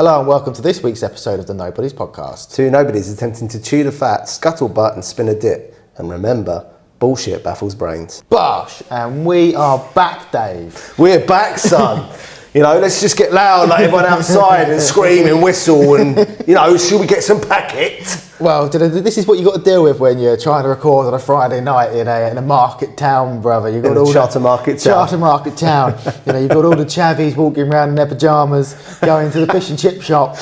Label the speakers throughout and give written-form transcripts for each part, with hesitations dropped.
Speaker 1: Hello and welcome to this week's episode of the Nobodies podcast.
Speaker 2: Two nobodies attempting to chew the fat, scuttlebutt and spin a dip. And remember, bullshit baffles brains.
Speaker 1: Bosh! And we are back, Dave.
Speaker 2: We're back, son. You know, let's just get loud like everyone outside and scream and whistle and, you know, should we get some packet?
Speaker 1: Well, this is what you got to deal with when you're trying to record on a Friday night in a market town, brother. You've got
Speaker 2: all Charter Market
Speaker 1: Town. You know, you've got all the chavvies walking around in their pyjamas, going to the fish and chip shop.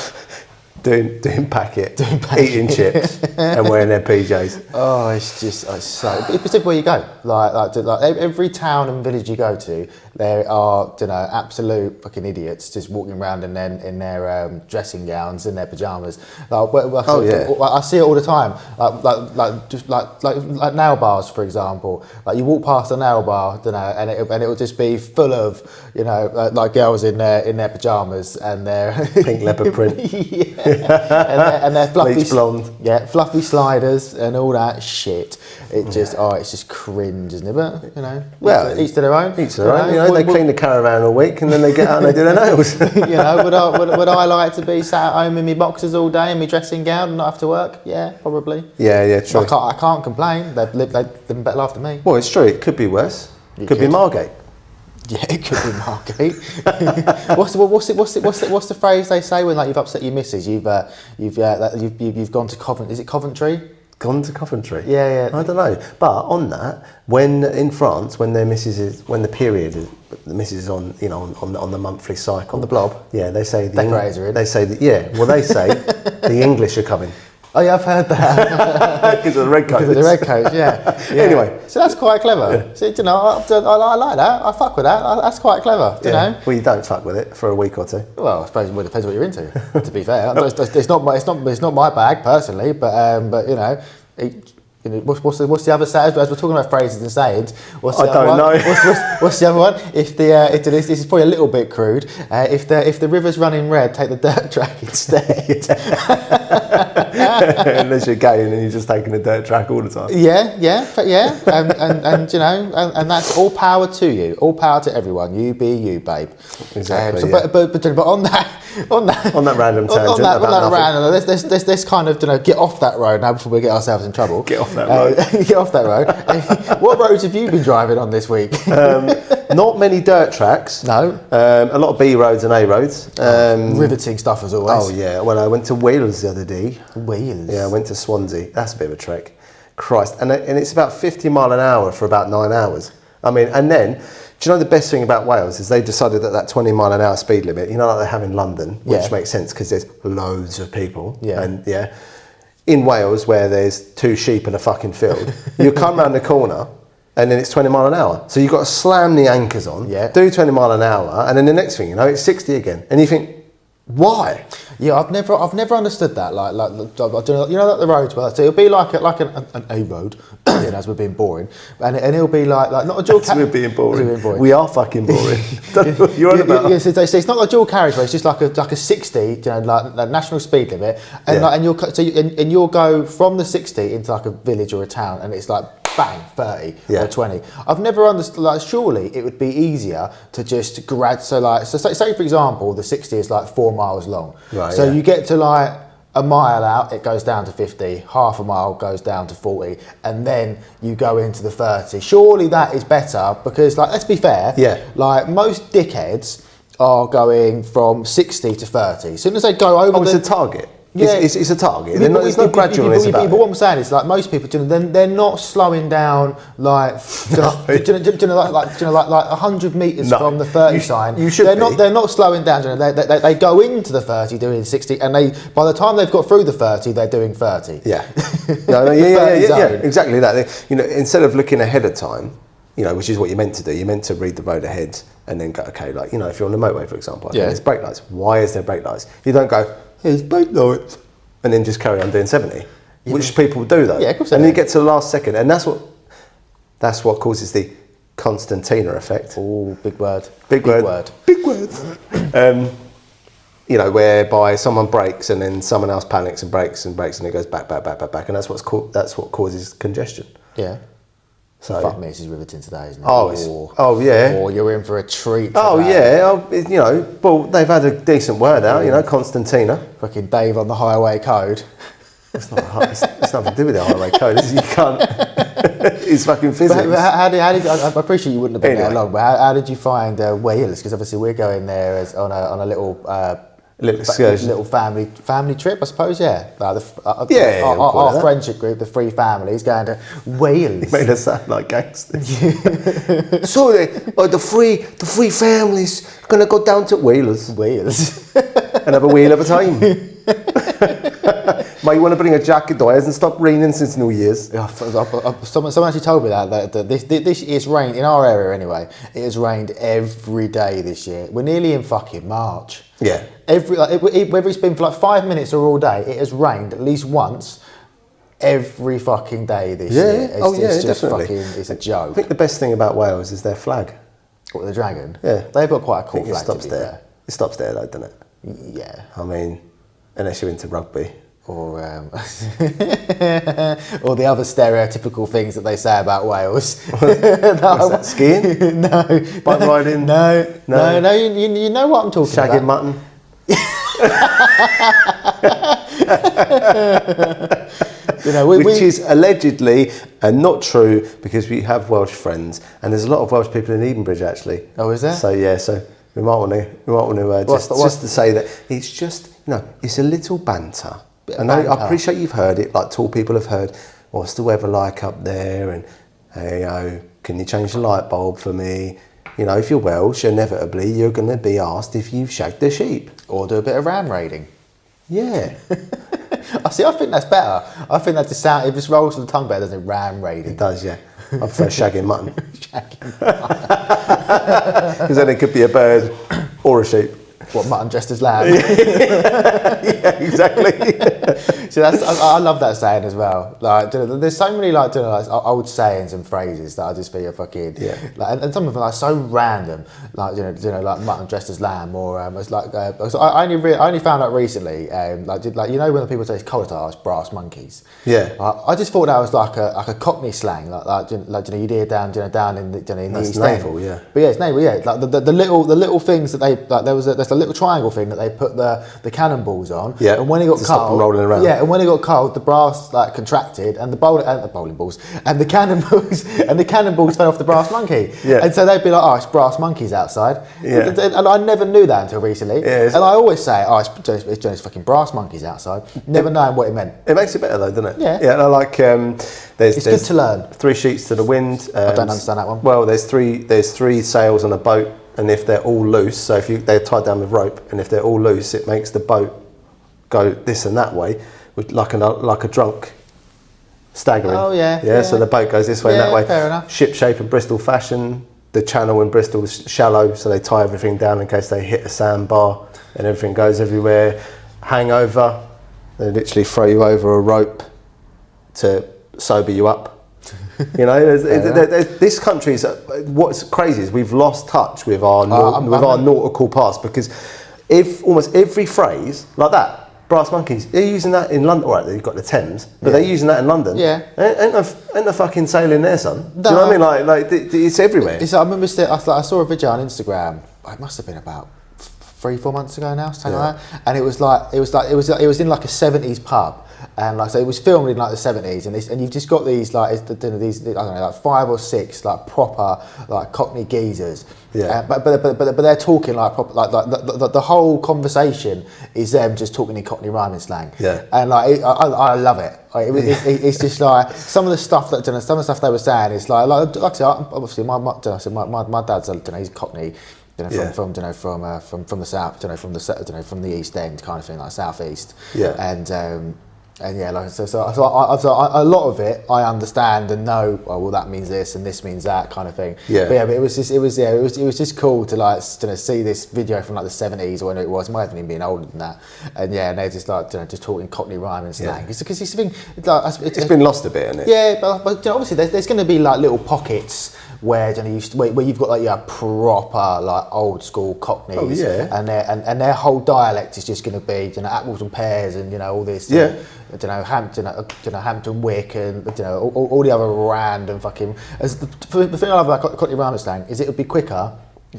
Speaker 2: Doing packet, eating chips and wearing their PJs.
Speaker 1: Oh, it's so. It's where you go. Like every town and village you go to, there are absolute fucking idiots just walking around in their dressing gowns, in their pajamas. I see it all the time. Like nail bars, for example. Like you walk past a nail bar, and it will just be full of like girls in their pajamas and their
Speaker 2: pink leopard print.
Speaker 1: Yeah. and they're fluffy,
Speaker 2: bleach blonde.
Speaker 1: Yeah, fluffy sliders and all that shit. It's just cringe, isn't it? But well, each to their own.
Speaker 2: Each to their own. They clean the caravan all week and then they get out and they do their nails.
Speaker 1: Would I like to be sat at home in my boxers all day in my dressing gown and not have to work? Yeah, probably.
Speaker 2: Yeah, true.
Speaker 1: I can't complain. They've lived better life than me.
Speaker 2: Well, it's true. It could be worse. It could be Margate.
Speaker 1: Yeah, it could be Margate. What's the phrase they say when you've upset your missus? You've gone to Coventry. Is it Coventry?
Speaker 2: Gone to Coventry.
Speaker 1: Yeah.
Speaker 2: I don't know. But on that, when in France, when the missus is on, on the monthly cycle,
Speaker 1: on the blob.
Speaker 2: Yeah, they say
Speaker 1: They
Speaker 2: say the English are coming.
Speaker 1: Oh yeah, I've heard that.
Speaker 2: Because of the red coats.
Speaker 1: Because of the red coats, yeah.
Speaker 2: Anyway.
Speaker 1: So that's quite clever. Yeah. So, I like that. I fuck with that. That's quite clever, you know.
Speaker 2: Well, you don't fuck with it for a week or two.
Speaker 1: Well, I suppose it depends what you're into, to be fair. It's not my bag, personally, but what's the other side? As we're talking about phrases and sayings, what's the other one? What's the other one? This is probably a little bit crude. If the river's running red, take the dirt track instead.
Speaker 2: Unless you're gay and then you're just taking the dirt track all the time.
Speaker 1: Yeah, and that's all power to you, all power to everyone. You be you, babe.
Speaker 2: Exactly.
Speaker 1: But on that random
Speaker 2: tangent,
Speaker 1: let's kind of get off that road now before we get ourselves in trouble.
Speaker 2: Get off that road.
Speaker 1: Get off that road. What roads have you been driving on this week?
Speaker 2: Not many dirt tracks.
Speaker 1: No.
Speaker 2: A lot of B roads and A roads.
Speaker 1: Riveting stuff as always.
Speaker 2: Oh yeah. Well, I went to Wales the other day.
Speaker 1: Wales.
Speaker 2: Yeah, I went to Swansea. That's a bit of a trek. Christ, and it's about 50 mile an hour for about 9 hours. I mean, and then, do you know the best thing about Wales is they decided that 20 mile an hour speed limit, like they have in London, which makes sense because there's loads of people.
Speaker 1: Yeah.
Speaker 2: And in Wales, where there's 2 sheep in a fucking field, you come round the corner and then it's 20 mile an hour. So you've got to slam the anchors on, do 20 mile an hour, and then the next thing it's 60 again. And you think, why?
Speaker 1: Yeah, I've never understood that. Like the roads were. So it'll be like an A road, as we're being boring, and it'll be like not a dual.
Speaker 2: We're being boring. We are fucking boring. You're on about.
Speaker 1: Yeah, so it's not like a dual carriageway. It's just like a 60, like national speed limit, and you'll go from the 60 into like a village or a town, and it's like bang 30 or 20. I've never understood. Surely it would be easier to just say for example, the 60 is like 4 miles long.
Speaker 2: Right.
Speaker 1: So you get to like a mile out, it goes down to 50, half a mile goes down to 40, and then you go into the 30. Surely that is better because, let's be fair, most dickheads are going from 60 to 30. As soon as they go over
Speaker 2: it's a target.
Speaker 1: Yeah,
Speaker 2: it's a target. There's no gradualness about it.
Speaker 1: But what I'm saying is, most people, they're not slowing down like 100 meters from the 30 sign.
Speaker 2: You should.
Speaker 1: They're not slowing down. They go into the 30 doing 60, and by the time they've got through the 30, they're doing 30.
Speaker 2: Yeah. Yeah. Exactly that. Instead of looking ahead of time, which is what you're meant to do. You're meant to read the road ahead and then go, okay, if you're on the motorway, for example, there's brake lights. Why is there brake lights? You don't go, there's brake lights, and then just carry on doing 70, which people do though.
Speaker 1: Yeah, of course.
Speaker 2: And then you get to the last second, and that's what causes the Constantina effect.
Speaker 1: Oh, big word.
Speaker 2: Big word. Whereby someone brakes and then someone else panics and brakes and it goes back, and that's what causes congestion.
Speaker 1: Yeah.
Speaker 2: So
Speaker 1: fuck me, this is riveting today, isn't it?
Speaker 2: Oh yeah.
Speaker 1: Or you're in for a treat.
Speaker 2: Oh
Speaker 1: today.
Speaker 2: yeah. You know, well they've had a decent word out. You know, Constantina.
Speaker 1: Fucking Dave on the highway code.
Speaker 2: It's nothing to do with the highway code. You can't. It's fucking physics.
Speaker 1: But how did I appreciate you wouldn't have been there long, but how did you find Wales? Because obviously we're going there as on a little
Speaker 2: excursion,
Speaker 1: little family trip, I suppose. Yeah, like our friendship group, the 3 families, going to Wales.
Speaker 2: You made us sound like gangsters. So the three families gonna go down to Wales and have a whale of a time. Might want to bring a jacket, though. It hasn't stopped raining since New Year's.
Speaker 1: Yeah, someone actually told me that this it's rained in our area anyway. It has rained every day this year. We're nearly in fucking March.
Speaker 2: Yeah.
Speaker 1: Whether it's been for like 5 minutes or all day, it has rained at least once every fucking day this year. It's just
Speaker 2: definitely.
Speaker 1: It's a joke.
Speaker 2: I think the best thing about Wales is their flag.
Speaker 1: What, the dragon?
Speaker 2: Yeah.
Speaker 1: They've got quite a cool flag.
Speaker 2: It stops there. It stops there, though, doesn't it?
Speaker 1: Yeah.
Speaker 2: I mean, unless you're into rugby.
Speaker 1: Or or the other stereotypical things that they say about Wales.
Speaker 2: What's that, skiing?
Speaker 1: No.
Speaker 2: Bike riding?
Speaker 1: No. You know what I'm talking
Speaker 2: Shagging
Speaker 1: about.
Speaker 2: mutton? Which is allegedly and not true, because we have Welsh friends and there's a lot of Welsh people in Edenbridge actually.
Speaker 1: Oh, is there?
Speaker 2: So yeah, we might want to just to say that it's just, it's a little banter. And I appreciate you've heard it, like tall people have heard, what's the weather like up there, and hey, can you change the light bulb for me? If you're Welsh, inevitably you're going to be asked if you've shagged a sheep.
Speaker 1: Or do a bit of ram raiding.
Speaker 2: Yeah.
Speaker 1: I think that's better. I think that it just rolls to the tongue better, doesn't it? Ram raiding.
Speaker 2: It does, yeah. I prefer shagging mutton.
Speaker 1: Shagging mutton.
Speaker 2: Because then it could be a bird or a sheep.
Speaker 1: What, mutton dressed as lamb?
Speaker 2: Yeah, exactly.
Speaker 1: So I love that saying as well. Like, there's so many like old sayings and phrases that I just feel fucking and some of them are so random. Like like mutton dressed as lamb, or it's like I only found out recently. When people say it's collar brass monkeys.
Speaker 2: Yeah.
Speaker 1: I just thought that was like a Cockney slang, like you'd hear down in the East
Speaker 2: naval, yeah.
Speaker 1: But yeah, it's naval, yeah. Like the little things that they like. There's a little triangle thing that they put the cannonballs on.
Speaker 2: Yeah.
Speaker 1: And when it got cold,
Speaker 2: stop them rolling around.
Speaker 1: Yeah. And when it got cold, the brass contracted, and the bowling balls and the cannonballs fell off the brass monkey.
Speaker 2: Yeah.
Speaker 1: And so they'd be like, oh, it's brass monkeys outside.
Speaker 2: Yeah.
Speaker 1: And I never knew that until recently.
Speaker 2: Yeah,
Speaker 1: and I always say, oh, it's just fucking brass monkeys outside. Never knowing what it meant.
Speaker 2: It makes it better though, doesn't it?
Speaker 1: Yeah.
Speaker 2: Yeah. And I like
Speaker 1: it's good to learn.
Speaker 2: 3 sheets to the wind.
Speaker 1: I don't understand that one.
Speaker 2: Well, there's three sails on a boat. And if they're all loose, so if they're tied down with rope, and if they're all loose, it makes the boat go this and that way, with like a drunk staggering.
Speaker 1: Oh yeah.
Speaker 2: Yeah. So the boat goes this way and that way.
Speaker 1: Fair enough.
Speaker 2: Ship shape and Bristol fashion. The channel in Bristol is shallow, so they tie everything down in case they hit a sandbar, and everything goes everywhere. Hangover, they literally throw you over a rope to sober you up. This country is. What's crazy is we've lost touch with our nautical past, because if almost every phrase like that, brass monkeys, they're using that in London. All right, they've got the Thames, but they're using that in London.
Speaker 1: Yeah,
Speaker 2: ain't the fucking sailing there, son. Do you know what I mean? Like it's everywhere.
Speaker 1: I remember I saw a video on Instagram. It must have been about 3-4 months ago now, something like that. And it was in like a 70s pub. And so it was filmed in like the 70s, and you've just got these like these I don't know, like 5 or 6 like proper like Cockney geezers.
Speaker 2: Yeah.
Speaker 1: But they're talking like proper, like the whole conversation is them just talking in Cockney rhyming slang.
Speaker 2: Yeah.
Speaker 1: And like I love it. It's just like some of the stuff they were saying is like I said, obviously my dad's he's Cockney. From the south, from the East End kind of thing, like South East.
Speaker 2: Yeah.
Speaker 1: And yeah, like so a lot of it I understand and know. Well, that means this and this means that kind of thing.
Speaker 2: Yeah.
Speaker 1: But it was just cool to see this video from like the 70s or when it was. It might have even been older than that. And yeah, and they're just like just talking Cockney rhyme and slang. Because it's been it's
Speaker 2: been lost a bit, isn't it?
Speaker 1: Yeah, but obviously there's going to be like little pockets where you've got like your proper like old school Cockneys.
Speaker 2: Oh, yeah.
Speaker 1: And their whole dialect is just going to be apples and pears and all this.
Speaker 2: Yeah.
Speaker 1: Hampton Wick, and all the other random fucking. The thing I love about Cockney rhyming slang is it would be quicker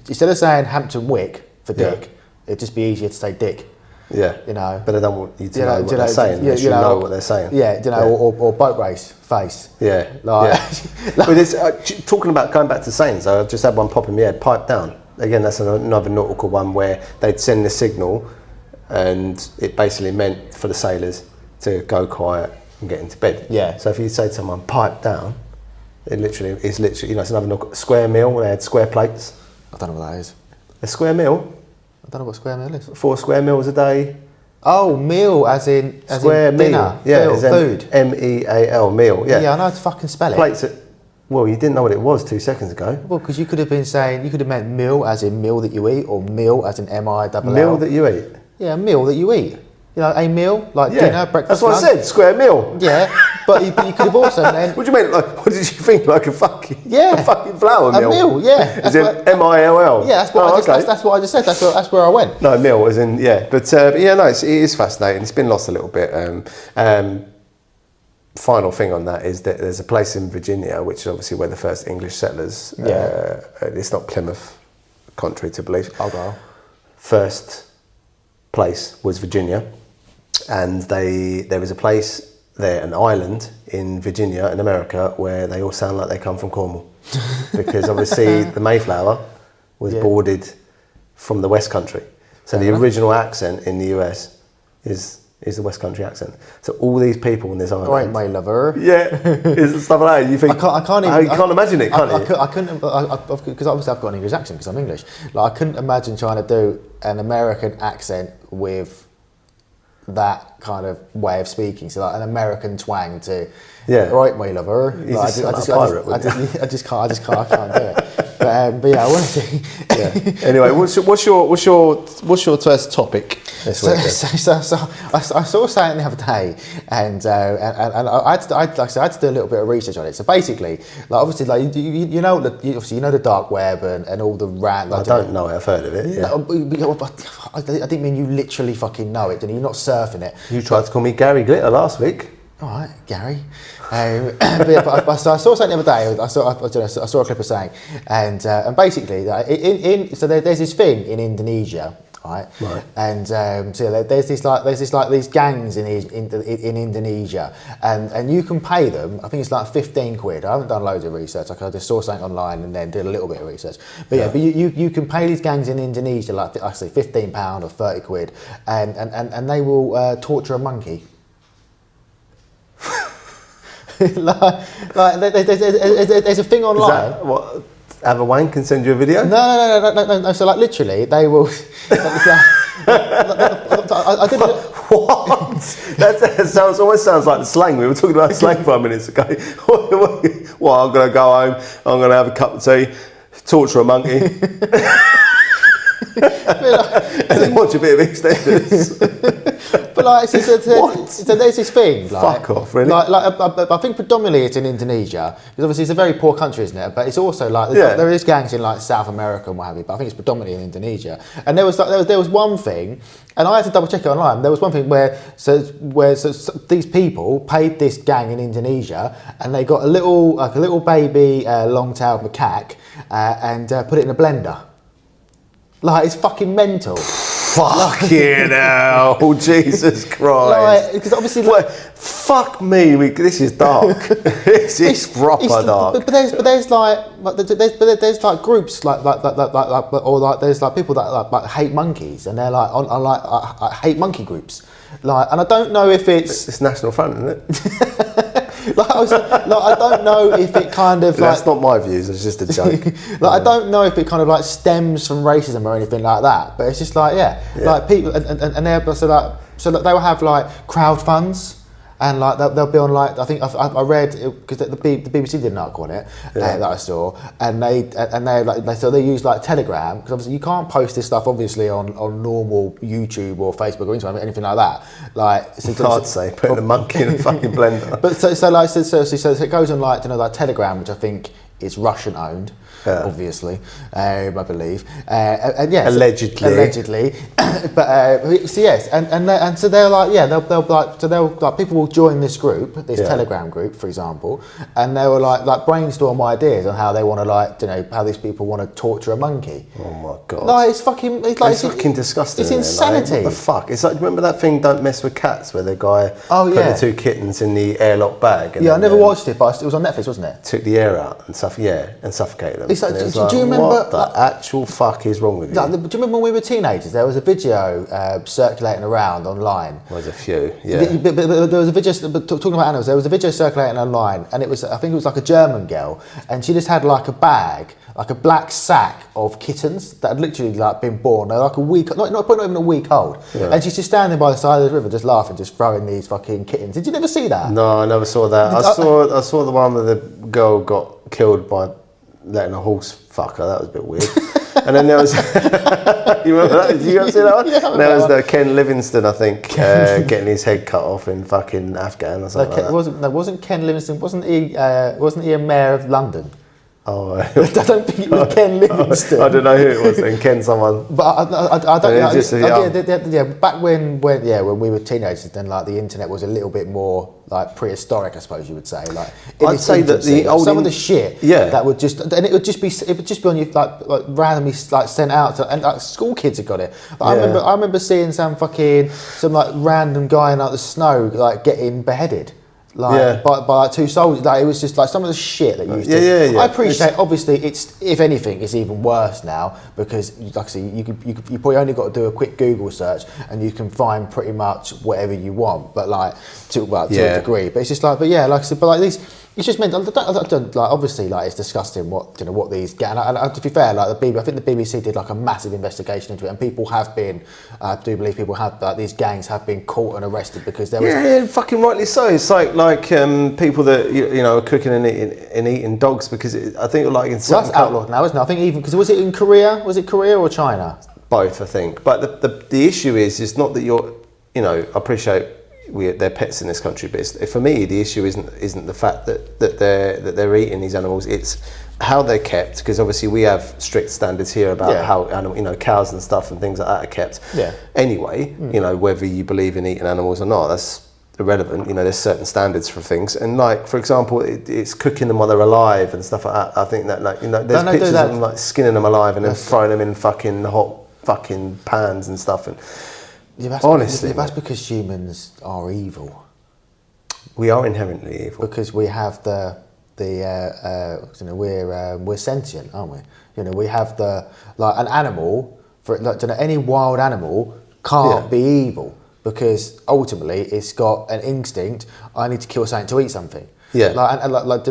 Speaker 1: instead of saying Hampton Wick for dick, it'd just be easier to say dick.
Speaker 2: Yeah, but I don't want you to know what they're saying.
Speaker 1: Yeah,
Speaker 2: you know what they're saying.
Speaker 1: Yeah, or boat race face.
Speaker 2: Yeah, But it's talking about going back to sayings. I just had one pop in my head. Pipe down. Again, that's another nautical one where they'd send the signal, and it basically meant for the sailors to go quiet and get into bed.
Speaker 1: Yeah.
Speaker 2: So if you say to someone pipe down, it's another square meal where they had square plates.
Speaker 1: I don't know what that is.
Speaker 2: A square meal.
Speaker 1: I don't know what square meal is.
Speaker 2: 4 square meals a day.
Speaker 1: Oh, meal as in
Speaker 2: square meal.
Speaker 1: Dinner.
Speaker 2: Yeah,
Speaker 1: food.
Speaker 2: MEAL, meal. Yeah.
Speaker 1: Yeah, I know how to fucking spell it.
Speaker 2: Plates. Well, you didn't know what it was 2 seconds ago.
Speaker 1: Well, because you could have meant meal as in meal that you eat, or meal as in MILL.
Speaker 2: Meal that you eat.
Speaker 1: Yeah, a meal that you eat. A meal like dinner, breakfast.
Speaker 2: That's what
Speaker 1: lunch.
Speaker 2: I said. Square meal.
Speaker 1: Yeah, but you could have also meant.
Speaker 2: What do you mean? Like, what did you think? Like a fucking flour meal?
Speaker 1: A meal, yeah.
Speaker 2: As in MILL.
Speaker 1: Yeah, that's what that's what I just said. That's where I went.
Speaker 2: No, meal as in but it is fascinating. It's been lost a little bit. Final thing on that is that there's a place in Virginia, which is obviously where the first English settlers. It's not Plymouth, contrary to belief. First place was Virginia. And there is a place there, an island in Virginia in America, where they all sound like they come from Cornwall, because obviously the Mayflower was boarded from the West Country, so the original accent in the US is the West Country accent. So all these people in this island,
Speaker 1: right, my lover,
Speaker 2: is stuff like that. You think
Speaker 1: I can't even,
Speaker 2: you can't imagine it, can you?
Speaker 1: I couldn't, because obviously I've got an English accent because I'm English. Like I couldn't imagine trying to do an American accent with that kind of way of speaking, so like an American twang to right, my lover. I just can't do it. But yeah, I want to.
Speaker 2: Anyway, what's your first topic this week?
Speaker 1: So I saw something the other day, and I had to do a little bit of research on it. So basically, like obviously, like you know the dark web and all the rant.
Speaker 2: I don't know it. I've heard of it. Yeah.
Speaker 1: I didn't mean you literally fucking know it, and you're not surfing it.
Speaker 2: You tried to call me Gary Glitter last week.
Speaker 1: All right, Gary. But so I saw something the other day. I saw a clip of saying, and basically, so there's this thing in Indonesia, right? And so there's these gangs in Indonesia, and you can pay them. I think it's like 15 quid. I haven't done loads of research. I just saw something online and then did a little bit of research. But you can pay these gangs in Indonesia like I say £15 or 30 quid, and they will torture a monkey. like there's a thing online.
Speaker 2: Is that what? Have a wank and send you a video?
Speaker 1: No. So like literally, they will. I did
Speaker 2: what? That almost sounds like the slang. We were talking about slang 5 minutes ago. Well, I'm gonna go home. I'm gonna have a cup of tea, torture a monkey, and then watch a bit of EastEnders.
Speaker 1: But like, so there's this thing. Like,
Speaker 2: fuck off, really.
Speaker 1: I think predominantly it's in Indonesia, because obviously it's a very poor country, isn't it? But it's also like there is gangs in like South America and what have you. But I think it's predominantly in Indonesia. And there was one thing, and I had to double check it online. There was one thing where these people paid this gang in Indonesia, and they got a little baby long-tailed macaque and put it in a blender. Like, it's fucking mental.
Speaker 2: Fucking hell, Jesus Christ.
Speaker 1: Because obviously...
Speaker 2: fuck me, this is dark. This is proper dark.
Speaker 1: But there's like groups or there's like people that like hate monkeys, and they're like I hate monkey groups. Like, and I don't know if it's
Speaker 2: National Front, isn't it?
Speaker 1: I don't know if it kind of
Speaker 2: that's not my views. It's just a joke.
Speaker 1: I don't know if it kind of like stems from racism or anything like that. But it's just like like people and they're so they will have like crowd funds. And like they'll be on like I think I read because the BBC did an article on it that I saw, and they use like Telegram, because obviously you can't post this stuff obviously on normal YouTube or Facebook or Instagram or anything like that. Like
Speaker 2: it's hard to say putting a monkey in a fucking blender.
Speaker 1: But so it goes on like like Telegram, which I think it's Russian owned, obviously, I believe, and yes,
Speaker 2: allegedly.
Speaker 1: But so yes, and so they're like, yeah, they'll people will join this group, this Telegram group, for example, and they will like brainstorm ideas on how they want to how these people want to torture a monkey.
Speaker 2: Oh my god!
Speaker 1: Like it's fucking
Speaker 2: disgusting.
Speaker 1: It's insanity.
Speaker 2: Like, what the fuck? It's like, remember that thing, Don't Mess with Cats, where the guy put the 2 kittens in the airlock bag? And
Speaker 1: I never watched it, but it was on Netflix, wasn't it?
Speaker 2: Took the air out and suffocated them.
Speaker 1: It's like, do you remember
Speaker 2: what the actual fuck is wrong with you?
Speaker 1: Do you remember when we were teenagers? There was a video circulating around online.
Speaker 2: There's a few, yeah.
Speaker 1: But there was a video talking about animals. There was a video circulating online, and I think it was like a German girl, and she just had like a bag, like a black sack of kittens that had literally like been born. They're like a week, not even a week old, and she's just standing by the side of the river, just laughing, just throwing these fucking kittens. Did you never see that?
Speaker 2: No, I never saw that. I saw the one where the girl got killed by letting a horse fuck her. That was a bit weird. And then there was, you remember that? Did you ever see that one?
Speaker 1: Yeah,
Speaker 2: there was the Ken Livingstone, I think, getting his head cut off in fucking Afghan or something like that.
Speaker 1: Wasn't Ken Livingstone? Wasn't he a mayor of London?
Speaker 2: Oh,
Speaker 1: I don't think it was Ken Livingstone.
Speaker 2: I don't know who it was. And Ken someone.
Speaker 1: But I don't. Back when we were teenagers, then like the internet was a little bit more like prehistoric, I suppose you would say. Like
Speaker 2: I'd say that
Speaker 1: some of the shit that would just it would just be on you like randomly like sent out to, and like school kids had got it. Like, I remember seeing some like random guy in like the snow like getting beheaded. By like 2 soldiers. Like, it was just like some of the shit that you used to. I appreciate. Obviously, it's, if anything, it's even worse now because, like I say, you probably only got to do a quick Google search and you can find pretty much whatever you want. But like to a degree. But it's just like, like I said, but like these. It's just meant. I don't, like, obviously, like it's disgusting what these get. And to be fair, like I think the BBC did like a massive investigation into it, and people have been. I do believe people have these gangs have been caught and arrested because there was.
Speaker 2: Yeah, fucking rightly so. It's like people that are cooking and eating dogs because I think like in
Speaker 1: that's outlawed now, isn't it? I think even because was it in Korea? Was it Korea or China?
Speaker 2: Both, I think. But the issue is not that you're. I appreciate. They're pets in this country, but for me the issue isn't the fact that they're eating these animals. It's how they're kept, because obviously we have strict standards here about how cows and stuff and things like that are kept. Yeah. Anyway, whether you believe in eating animals or not, that's irrelevant. There's certain standards for things, and like for example, it's cooking them while they're alive and stuff like that. I think that there's pictures of them like skinning them alive and then throwing them in fucking hot fucking pans and stuff and. Honestly,
Speaker 1: that's because humans are evil.
Speaker 2: We are inherently evil
Speaker 1: because we have we're sentient, aren't we? We have an animal any wild animal can't be evil because ultimately it's got an instinct. I need to kill something to eat something. Yeah, like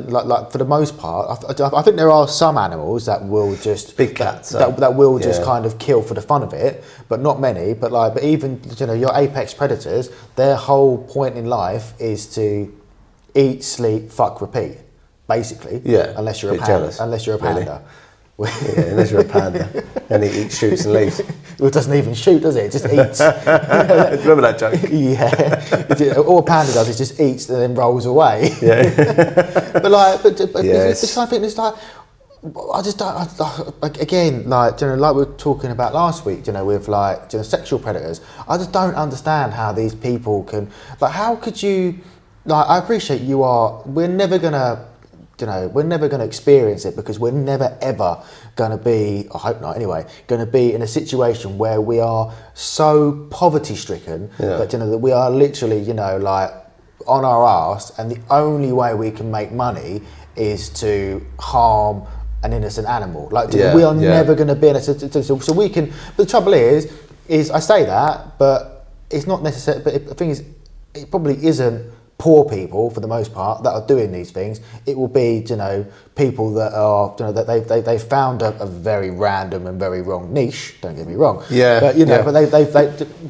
Speaker 1: for the most part, I think there are some animals that will just
Speaker 2: big cats
Speaker 1: that will just kind of kill for the fun of it, but not many. But even your apex predators, their whole point in life is to eat, sleep, fuck, repeat, basically.
Speaker 2: Yeah,
Speaker 1: unless you're a panda.
Speaker 2: Jealous,
Speaker 1: unless you're a panda.
Speaker 2: Really? Unless you're a panda, and he eats, shoots, and leaves.
Speaker 1: Well, it doesn't even shoot, does it? It just eats.
Speaker 2: Remember that joke?
Speaker 1: Yeah. All a panda does is just eats and then rolls away.
Speaker 2: Yeah.
Speaker 1: but yes. It's kind of thing. It's like I just don't. Again, like we were talking about last week, with sexual predators. I just don't understand how these people can. How could you? I appreciate you are. We're never gonna experience it because we're never ever going to be, I hope not anyway, going to be in a situation where we are so poverty stricken that we are literally, on our arse, and the only way we can make money is to harm an innocent animal. We are never going to be in a situation, so we can, but the trouble is I say that, but it's not necessary, but the thing is, it probably isn't poor people for the most part that are doing these things. It will be people that are that they found a very random and very wrong niche, don't get me wrong, but they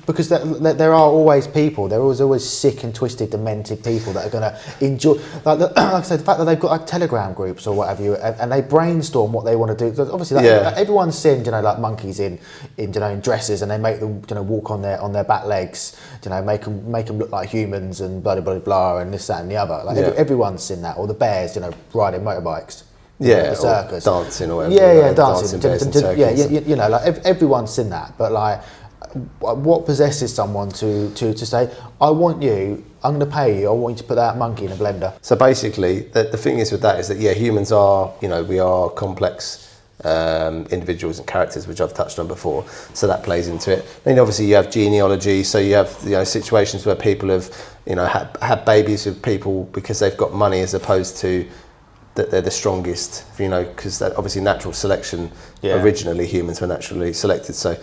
Speaker 1: because there are always people, there are always sick and twisted demented people that are going to enjoy like I said, the fact that they've got Telegram groups or whatever and they brainstorm what they want to do. Obviously everyone's seen monkeys in dresses, and they make them walk on their back legs, make them look like humans and blah blah blah and this, that and the other. Everyone's seen that, or the bears riding motorbikes. the circus,
Speaker 2: or dancing or whatever.
Speaker 1: Dancing. You know, like everyone's seen that, but like, what possesses someone to say, I want you, I'm going to pay you, I want you to put that monkey in a blender.
Speaker 2: So basically, the thing is with that is that humans are, we are complex individuals and characters, which I've touched on before, so that plays into it. Then obviously you have genealogy, so you have situations where people have had babies with people because they've got money, as opposed to that they're the strongest, because obviously natural selection, originally humans were naturally selected. So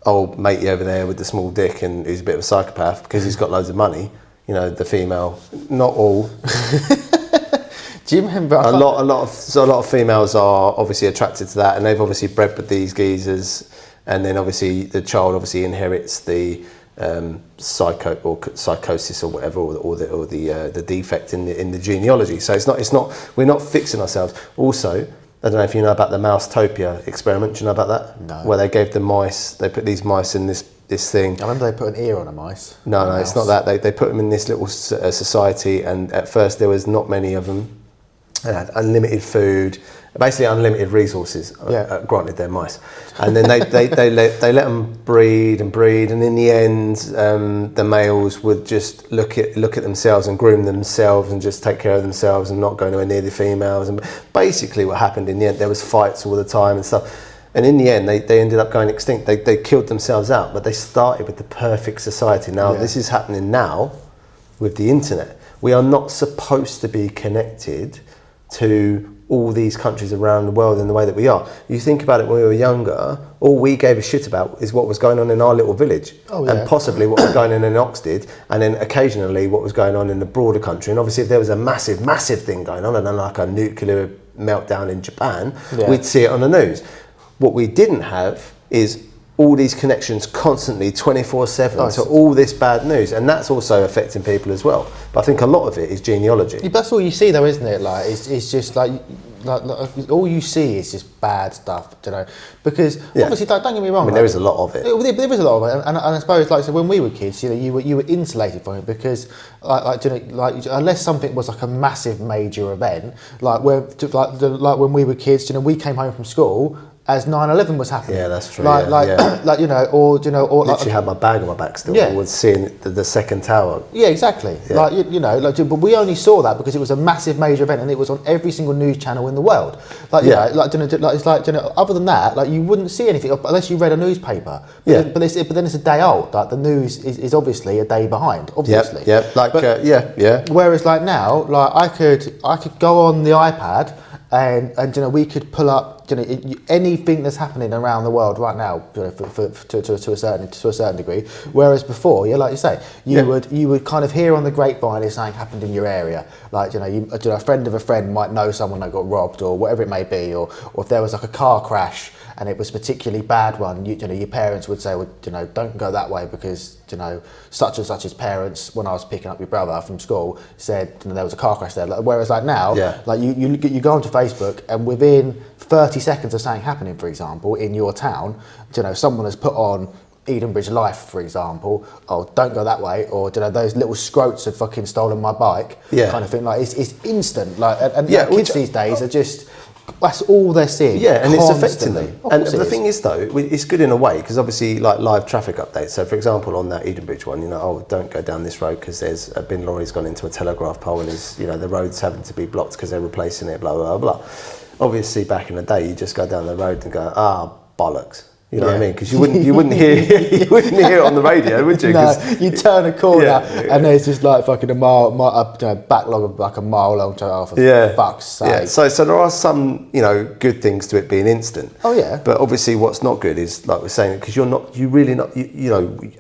Speaker 2: old matey over there with the small dick and who's a bit of a psychopath because he's got loads of money, the female, not all.
Speaker 1: Do you remember?
Speaker 2: A lot of females are obviously attracted to that, and they've obviously bred with these geezers, and then obviously the child obviously inherits the psychosis or whatever, or the defect in the genealogy. So it's not we're not fixing ourselves. Also, I don't know if you know about the Mousetopia experiment. Do you know about that?
Speaker 1: No.
Speaker 2: Where they gave the mice, they put these mice in this thing.
Speaker 1: I remember they put an ear on a mice.
Speaker 2: No, it's not that. They put them in this little society, and at first there was not many of them. They had unlimited food, basically unlimited resources. Granted, they're mice, and then they let them breed, and in the end, the males would just look at themselves and groom themselves and just take care of themselves and not go anywhere near the females. And basically, what happened in the end, there was fights all the time and stuff. And in the end, they ended up going extinct. They killed themselves out, but they started with the perfect society. Now, this is happening now with the internet. We are not supposed to be connected to all these countries around the world in the way that we are. You think about it, when we were younger, all we gave a shit about is what was going on in our little village, and possibly what was going on in Oxted, and then occasionally what was going on in the broader country. And obviously if there was a massive thing going on, and then like a nuclear meltdown in Japan, we'd see it on the news. What we didn't have is all these connections constantly 24/7 to all this bad news, and that's also affecting people as well. But I think a lot of it is genealogy.
Speaker 1: Yeah, that's all you see though, isn't it? Like it's just like all you see is just bad stuff, because obviously don't get me wrong,
Speaker 2: I mean, there is a lot of it.
Speaker 1: There is a lot of it, and I suppose so when we were kids, you were insulated from it, because unless something was like a massive major event, like when we were kids, we came home from school as 9/11 was happening.
Speaker 2: Yeah, that's true.
Speaker 1: Or
Speaker 2: literally had my bag on my back still. I was seeing the second tower.
Speaker 1: Yeah, exacther. Yeah. But we only saw that because it was a massive major event, and it was on every single news channel in the world. Other than that, you wouldn't see anything unless you read a newspaper. But then it's a day old. Like the news is obviously a day behind. Obviously. Whereas now, I could go on the iPad. And we could pull up anything that's happening around the world right now to a certain degree. Whereas before, like you say, you would kind of hear on the grapevine if something happened in your area. Like a friend of a friend might know someone that got robbed or whatever it may be, or if there was like a car crash and it was a particularly bad one, your parents would say, well, don't go that way because such and such's parents, when I was picking up your brother from school, said there was a car crash there. Whereas now, you go onto Facebook, and within 30 seconds of something happening, for example, in your town, someone has put on Edenbridge Life, for example, don't go that way, or those little scroats have fucking stolen my bike, kind of thing. It's instant. Kids these days are just, that's all they're seeing.
Speaker 2: Yeah, and
Speaker 1: constantly.
Speaker 2: It's affecting them. And the thing is, though, it's good in a way, because obviously, live traffic updates. So, for example, on that Edenbridge one, don't go down this road because there's a bin lorry's gone into a telegraph pole and the road's having to be blocked because they're replacing it. Blah blah blah. Obviously, back in the day, you just go down the road and go, bollocks. You know what I mean? Because you wouldn't hear it on the radio, would you?
Speaker 1: No, you turn a corner and there's just fucking a backlog of like a mile long. For fuck's sake. Yeah.
Speaker 2: So there are some good things to it being instant.
Speaker 1: Oh yeah.
Speaker 2: But obviously, what's not good is, like we're saying, because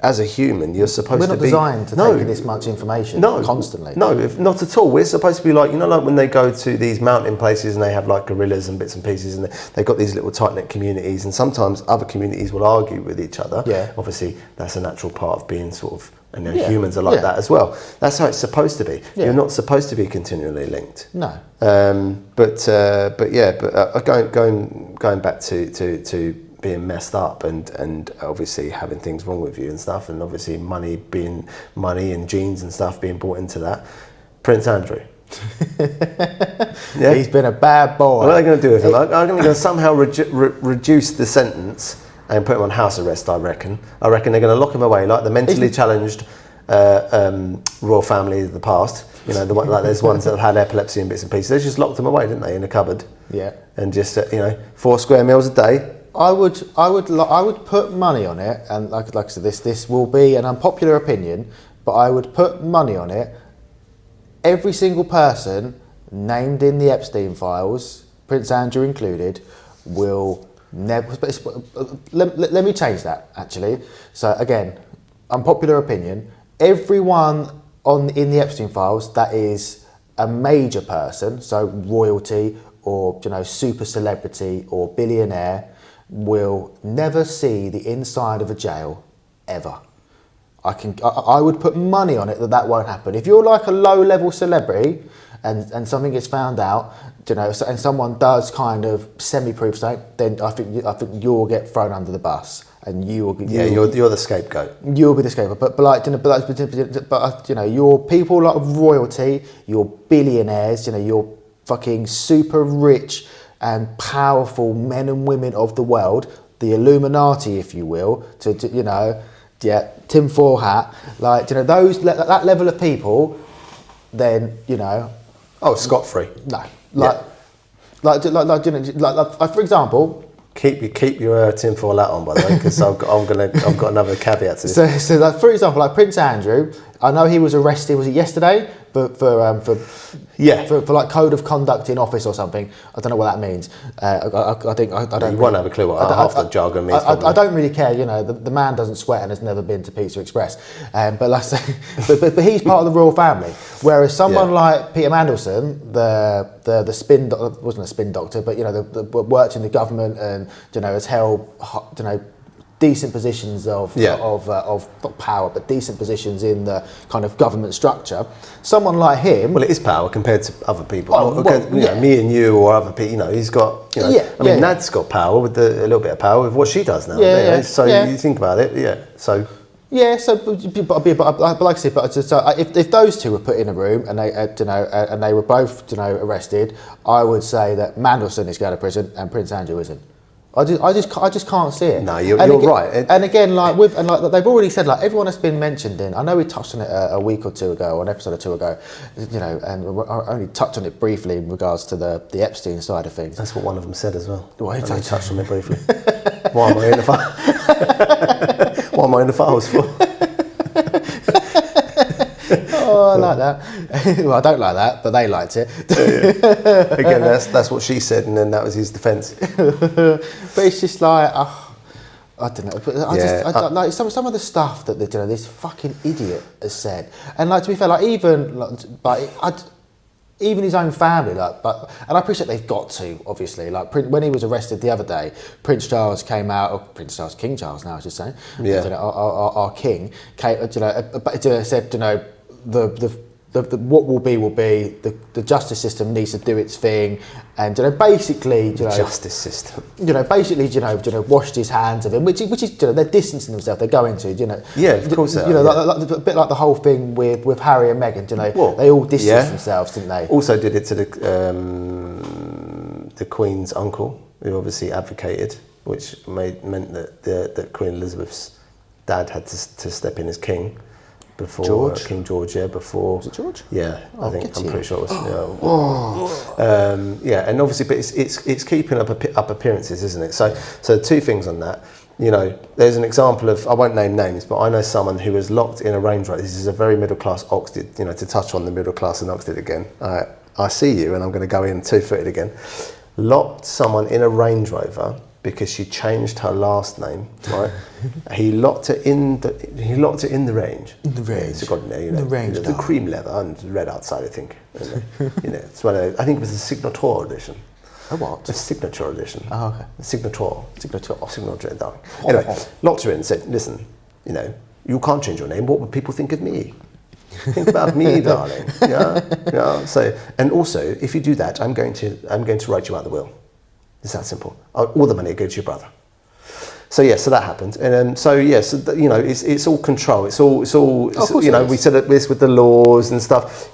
Speaker 2: as a human, you're supposed to be.
Speaker 1: We're not designed to take in this much information constantly.
Speaker 2: No, not at all. We're supposed to be like when they go to these mountain places and they have like gorillas and bits and pieces, and they've got these little tight knit communities, and sometimes other communities will argue with each other. Yeah. Obviously, that's a natural part of being sort of, and humans are like that as well. That's how it's supposed to be. Yeah. You're not supposed to be continually linked.
Speaker 1: No.
Speaker 2: But going back to being messed up and obviously having things wrong with you and stuff, and obviously money and genes and stuff being brought into that. Prince Andrew. Yeah.
Speaker 1: He's been a bad boy.
Speaker 2: What are they going to do with him? I'm going to somehow reduce the sentence and put him on house arrest, I reckon. I reckon they're going to lock him away like the mentally challenged royal family of the past. You know, like there's ones that have had epilepsy and bits and pieces. They just locked them away, didn't they, in a cupboard?
Speaker 1: Yeah.
Speaker 2: And just 4 square meals a day.
Speaker 1: I would put money on it, and like I said, this will be an unpopular opinion, but I would put money on it. Every single person named in the Epstein files, Prince Andrew included, will never. Let me change that actually. So again, unpopular opinion. Everyone in the Epstein files that is a major person, so royalty or super celebrity or billionaire, will never see the inside of a jail ever. I would put money on it that won't happen. If you're like a low-level celebrity and something gets found out, and someone does kind of semi-proof something, then I think you'll get thrown under the bus, and you're
Speaker 2: the scapegoat.
Speaker 1: You'll be the scapegoat. But your people like royalty, your billionaires, your fucking super rich and powerful men and women of the world, the Illuminati, if you will, tinfoil hat, that level of people, then
Speaker 2: scot-free.
Speaker 1: No, for example.
Speaker 2: Keep your tinfoil hat on, by the way, because I've got another caveat to this.
Speaker 1: So like, for example, like Prince Andrew, I know he was arrested. Was it yesterday? But for like code of conduct in office or something. I don't know what that means. I think I don't.
Speaker 2: You won't have a clue what half the jargon means.
Speaker 1: I don't really care. The man doesn't sweat and has never been to Pizza Express. But like I say, but he's part of the royal family. Whereas someone like Peter Mandelson, the spin wasn't a spin doctor, but worked in the government and has held decent positions of not power, but decent positions in the kind of government structure. Someone like him.
Speaker 2: Well, it is power compared to other people. Me and you or other people. He's got. Nad's got power with a little bit of power with what she does now. You think about it. Yeah. So.
Speaker 1: Yeah, but like I said, if those two were put in a room and they were both arrested, I would say that Mandelson is going to prison and Prince Andrew isn't. I just can't see it.
Speaker 2: No, you're right.
Speaker 1: And again, they've already said, like everyone that's been mentioned in. I know we touched on it a week or two ago, or an episode or two ago, and I only touched on it briefly in regards to the Epstein side of things.
Speaker 2: That's what one of them said as well.
Speaker 1: Well,
Speaker 2: I touched on it briefly. Why am I in the file? What am I in the files for?
Speaker 1: Oh, I like that. Well, I don't like that, but they liked it.
Speaker 2: Again, that's what she said, and then that was his defence.
Speaker 1: But it's just like, I don't know. But like some of the stuff that this fucking idiot has said, and like to be fair, like even his own family, and I appreciate they've got to, obviously. Like when he was arrested the other day, King Charles now, I should say.
Speaker 2: Yeah.
Speaker 1: Our king said, the what will be. The justice system needs to do its thing, and basically,
Speaker 2: justice system.
Speaker 1: Washed his hands of him, which is they're distancing themselves. They're going to,
Speaker 2: Yeah, of course.
Speaker 1: A bit like the whole thing with Harry and Meghan. They all distanced themselves, didn't they?
Speaker 2: Also did it to the Queen's uncle, who obviously advocated, which meant that Queen Elizabeth's dad had to step in as king. Before
Speaker 1: George?
Speaker 2: King George, before.
Speaker 1: Was it George?
Speaker 2: Yeah, I'm pretty sure it was. And obviously, but it's keeping up appearances, isn't it? So two things on that. There's an example of, I won't name names, but I know someone who was locked in a Range Rover. This is a very middle class Oxted. To touch on the middle class in Oxted again. I see you, and I'm going to go in 2-footed again. Locked someone in a Range Rover because she changed her last name, right? He locked it in the range.
Speaker 1: In the range.
Speaker 2: So got in there,
Speaker 1: in the range.
Speaker 2: The cream leather and red outside, I think. It's one of, I think it was a signature edition.
Speaker 1: A what?
Speaker 2: A signature edition.
Speaker 1: Oh, okay.
Speaker 2: Signature, darling. Anyway, locked her in and said, listen, you can't change your name. What would people think of me? Think about me, darling. Yeah. So, and also, if you do that, I'm going to write you out the will. It's that simple. All the money will go to your brother. So that happened, and it's all control. It's all we said this with the laws and stuff.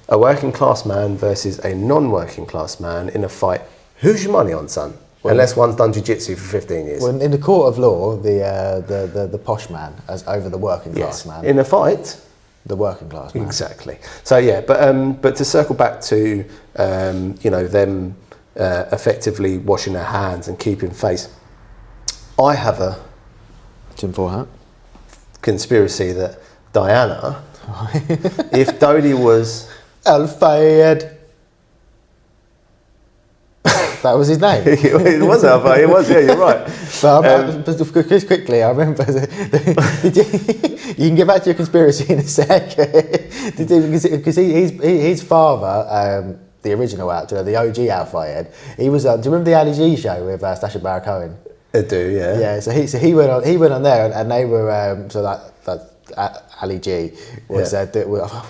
Speaker 2: A working class man versus a non-working class man in a fight. Who's your money on, son? Well, unless one's done jiu-jitsu for 15 years.
Speaker 1: Well, in the court of law, the posh man as over the working class man.
Speaker 2: In a fight,
Speaker 1: the working class man.
Speaker 2: Exactly. So yeah, but to circle back to them effectively washing their hands and keeping face. I have a
Speaker 1: tinfoil hat
Speaker 2: conspiracy that Diana, if Dodie was
Speaker 1: Al-Fayed. That was his name.
Speaker 2: It was Al-Fayed. It was. Yeah, you're right.
Speaker 1: But just quickly, I remember. You can get back to your conspiracy in a sec. Because his father, the original actor, the OG Al-Fayed, he was. Do you remember the Ali G show with Sacha Baron Cohen?
Speaker 2: I do. Yeah.
Speaker 1: Yeah. So he went on there, and they were Ali G was I think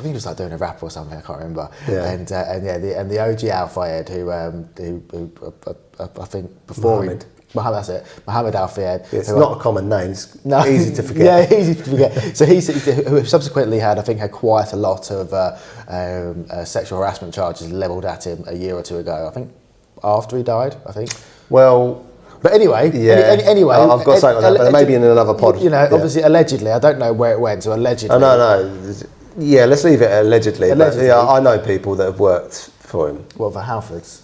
Speaker 1: he was like doing a rap or something, I can't remember.
Speaker 2: Yeah.
Speaker 1: And the OG Al-Fayed who I think before
Speaker 2: Mohammed.
Speaker 1: That's it, Mohammed Al-Fayed.
Speaker 2: It's not a common name. It's easy to forget.
Speaker 1: Yeah, easy to forget. So he subsequently had quite a lot of sexual harassment charges levelled at him a year or two ago. I think after he died. I think.
Speaker 2: Well.
Speaker 1: But anyway, anyway,
Speaker 2: I've got something like that, but maybe in another pod.
Speaker 1: Obviously, allegedly, I don't know where it went. So allegedly.
Speaker 2: Oh, no. Yeah, let's leave it allegedly. Allegedly. But, I know people that have worked for him.
Speaker 1: What, the Harrods?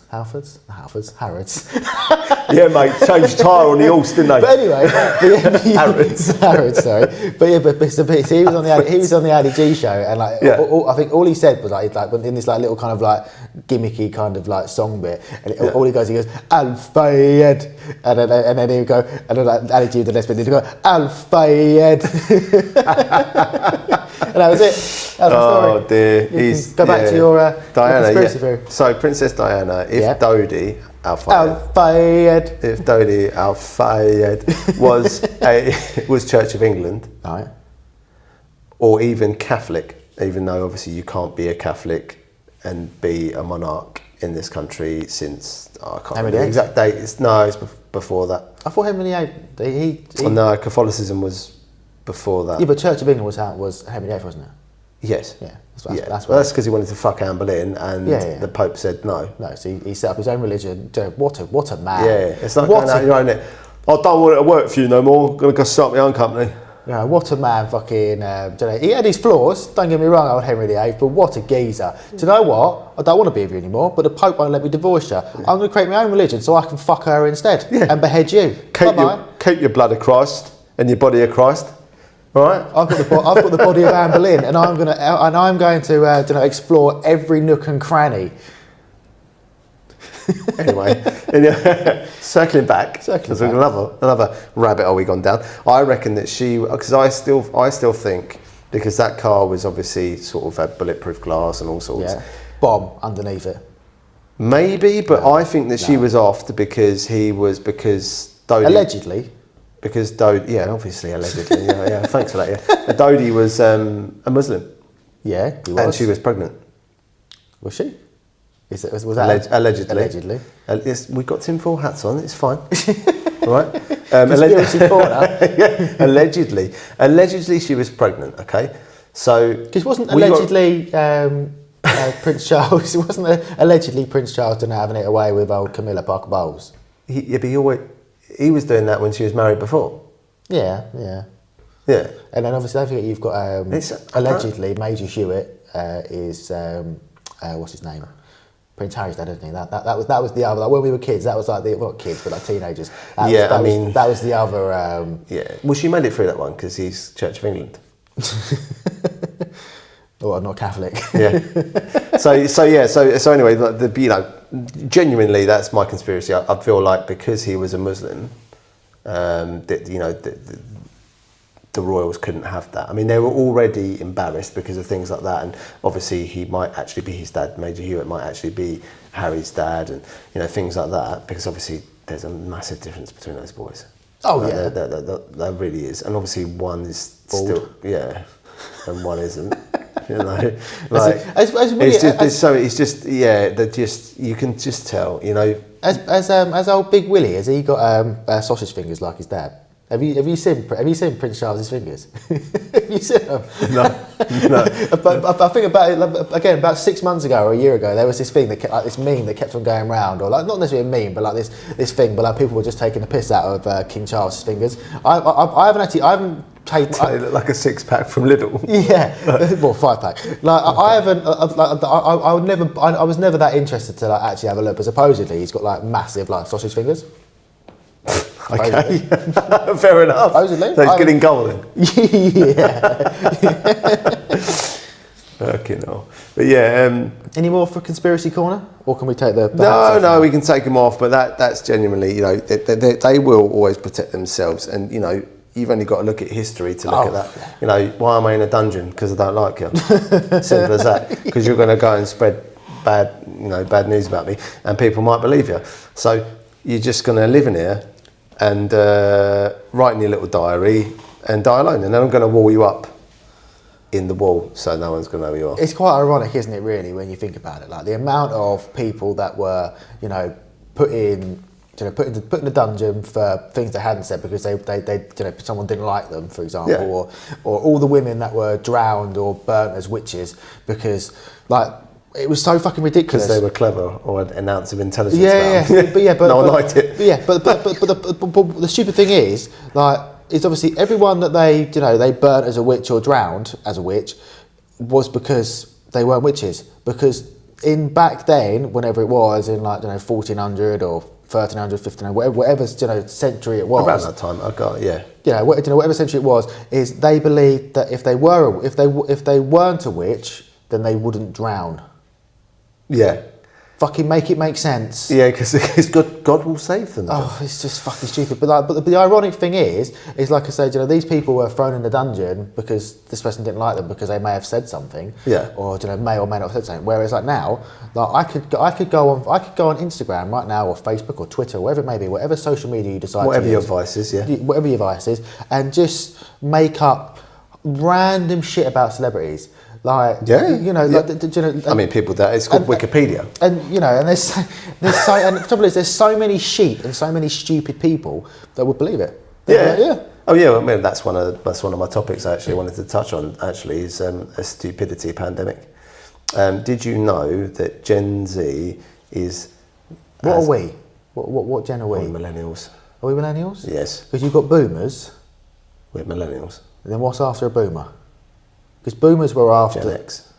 Speaker 2: Yeah, mate, changed tyre on the horse, didn't they?
Speaker 1: But anyway, Harrods, sorry. But yeah, but he was on the Ali G show, and I think all he said was in this little kind of gimmicky kind of song bit, and all he goes Al-Fayed, and then he would go, and then Ali G would the next bit, he'd go Al-Fayed, and that was it. That was my story.
Speaker 2: Oh dear,
Speaker 1: go back to your
Speaker 2: Diana.
Speaker 1: conspiracy theory.
Speaker 2: So Princess Diana, if Dodie
Speaker 1: Al-Fayed.
Speaker 2: If Dodie Al-Fayed was Church of England,
Speaker 1: right,
Speaker 2: or even Catholic, even though obviously you can't be a Catholic and be a monarch in this country since I can't remember the exact date. It's before that.
Speaker 1: I thought Henry VIII.
Speaker 2: No, Catholicism was before that.
Speaker 1: Yeah, but Church of England was Henry VIII, wasn't it?
Speaker 2: Yes.
Speaker 1: Yeah.
Speaker 2: That's because he wanted to fuck Anne Boleyn, and the Pope said no.
Speaker 1: No, so he set up his own religion. What a man!
Speaker 2: Yeah, it's like going out your own. I don't want it to work for you no more. I'm gonna go start my own company.
Speaker 1: Yeah, what a man! Fucking, he had his flaws. Don't get me wrong, old Henry VIII, but what a geezer! Do you know what? I don't want to be with you anymore. But the Pope won't let me divorce you. Yeah. I'm gonna create my own religion so I can fuck her instead and behead you.
Speaker 2: Keep your blood of Christ and your body of Christ. All right.
Speaker 1: I've got the body of Anne Boleyn, and I'm going to explore every nook and cranny.
Speaker 2: Anyway, circling back, because we've got another rabbit hole we gone down. I reckon that because I still think, because that car was obviously sort of had bulletproof glass and all sorts.
Speaker 1: Yeah. Bomb underneath it.
Speaker 2: Maybe, but I think that she was offed because Dodie,
Speaker 1: allegedly.
Speaker 2: Because Dodie, obviously allegedly, thanks for that. Yeah, Dodie was a Muslim.
Speaker 1: Yeah, he was.
Speaker 2: And she was pregnant.
Speaker 1: Was she? Was that
Speaker 2: allegedly?
Speaker 1: Allegedly.
Speaker 2: Yes, we've got tinfoil hats on. It's fine. Right. Allegedly, she was pregnant. Okay, so
Speaker 1: because wasn't allegedly Prince Charles? It wasn't allegedly Prince Charles didn't having it away with old Camilla Parker Bowles.
Speaker 2: He was doing that when she was married before.
Speaker 1: Yeah. And then obviously don't forget you've got allegedly Major Hewitt is what's his name? Prince Harry's dad, isn't he? That was the other when we were kids. That was not kids, but teenagers. That was the other.
Speaker 2: Well, she made it through that one because he's Church of England.
Speaker 1: Or not Catholic.
Speaker 2: Yeah. So anyway, genuinely, that's my conspiracy. I feel like because he was a Muslim, the royals couldn't have that. I mean, they were already embarrassed because of things like that, and obviously he might actually be his dad. Major Hewitt might actually be Harry's dad, and things like that. Because obviously there's a massive difference between those boys.
Speaker 1: Oh yeah,
Speaker 2: there really is, and obviously one is
Speaker 1: bald.
Speaker 2: And one isn't. You can just tell.
Speaker 1: As old Big Willie, has he got sausage fingers like his dad? Have you seen Prince Charles's fingers? Have you seen them?
Speaker 2: No. No.
Speaker 1: But I think about it again. About 6 months ago or a year ago, there was this thing that kept, like this meme that kept on going around, or like not necessarily a meme, but like this thing. But like people were just taking the piss out of King Charles' fingers. I haven't taken.
Speaker 2: They look like a 6-pack from Lidl.
Speaker 1: Yeah, well, 5-pack. Like I haven't. I would never. I was never that interested to like actually have a look. But supposedly he's got like massive like sausage fingers.
Speaker 2: Okay, fair enough.
Speaker 1: Supposedly,
Speaker 2: so he's getting golden.
Speaker 1: Yeah.
Speaker 2: Fucking hell. But yeah.
Speaker 1: Any more for conspiracy corner, or can we take the?
Speaker 2: No, we can take them off. But that's genuinely, they will always protect themselves, and you've only got to look at history to look at that. Why am I in a dungeon? Because I don't like you. Simple as that. Because you're going to go and spread bad news about me, and people might believe you. So you're just going to live in here and write in your little diary and die alone, and then I'm going to wall you up in the wall so no one's going to know who you are.
Speaker 1: It's quite ironic, isn't it, really, when you think about it? Like the amount of people that were, put in the dungeon for things they hadn't said because they someone didn't like them, for example, or all the women that were drowned or burnt as witches because, like, it was so fucking ridiculous.
Speaker 2: Because they were clever or had an ounce of intelligence.
Speaker 1: But
Speaker 2: no one liked it.
Speaker 1: But the stupid thing is, like, it's obviously everyone that they burnt as a witch or drowned as a witch was because they weren't witches. Because back then, whenever it was in 1400 or 1300, 1500, whatever century it was.
Speaker 2: Around that time, I got
Speaker 1: whatever century it was, is they believed that if they weren't a witch, then they wouldn't drown.
Speaker 2: Yeah.
Speaker 1: Fucking make it make sense.
Speaker 2: Yeah, because God will save them.
Speaker 1: Oh, it's just fucking stupid. But the ironic thing is like I said, these people were thrown in the dungeon because this person didn't like them because they may have said something.
Speaker 2: Yeah.
Speaker 1: Or may or may not have said something. Whereas like now, like I could go on Instagram right now or Facebook or Twitter, whatever it may be, whatever social media you decide.
Speaker 2: Whatever your vice is, yeah.
Speaker 1: Whatever your vice is, and just make up random shit about celebrities. Like, I mean, people that it's called Wikipedia, and and and the trouble is, there's so many sheep and so many stupid people that would believe it.
Speaker 2: Oh yeah, I mean that's one of my topics I actually wanted to touch on. Actually, is a stupidity pandemic. Did you know that Gen Z is?
Speaker 1: What are we? What gen are we?
Speaker 2: We're millennials.
Speaker 1: Are we millennials?
Speaker 2: Yes.
Speaker 1: Because you've got boomers.
Speaker 2: We're millennials.
Speaker 1: And then what's after a boomer? Because boomers were after
Speaker 2: Gen X.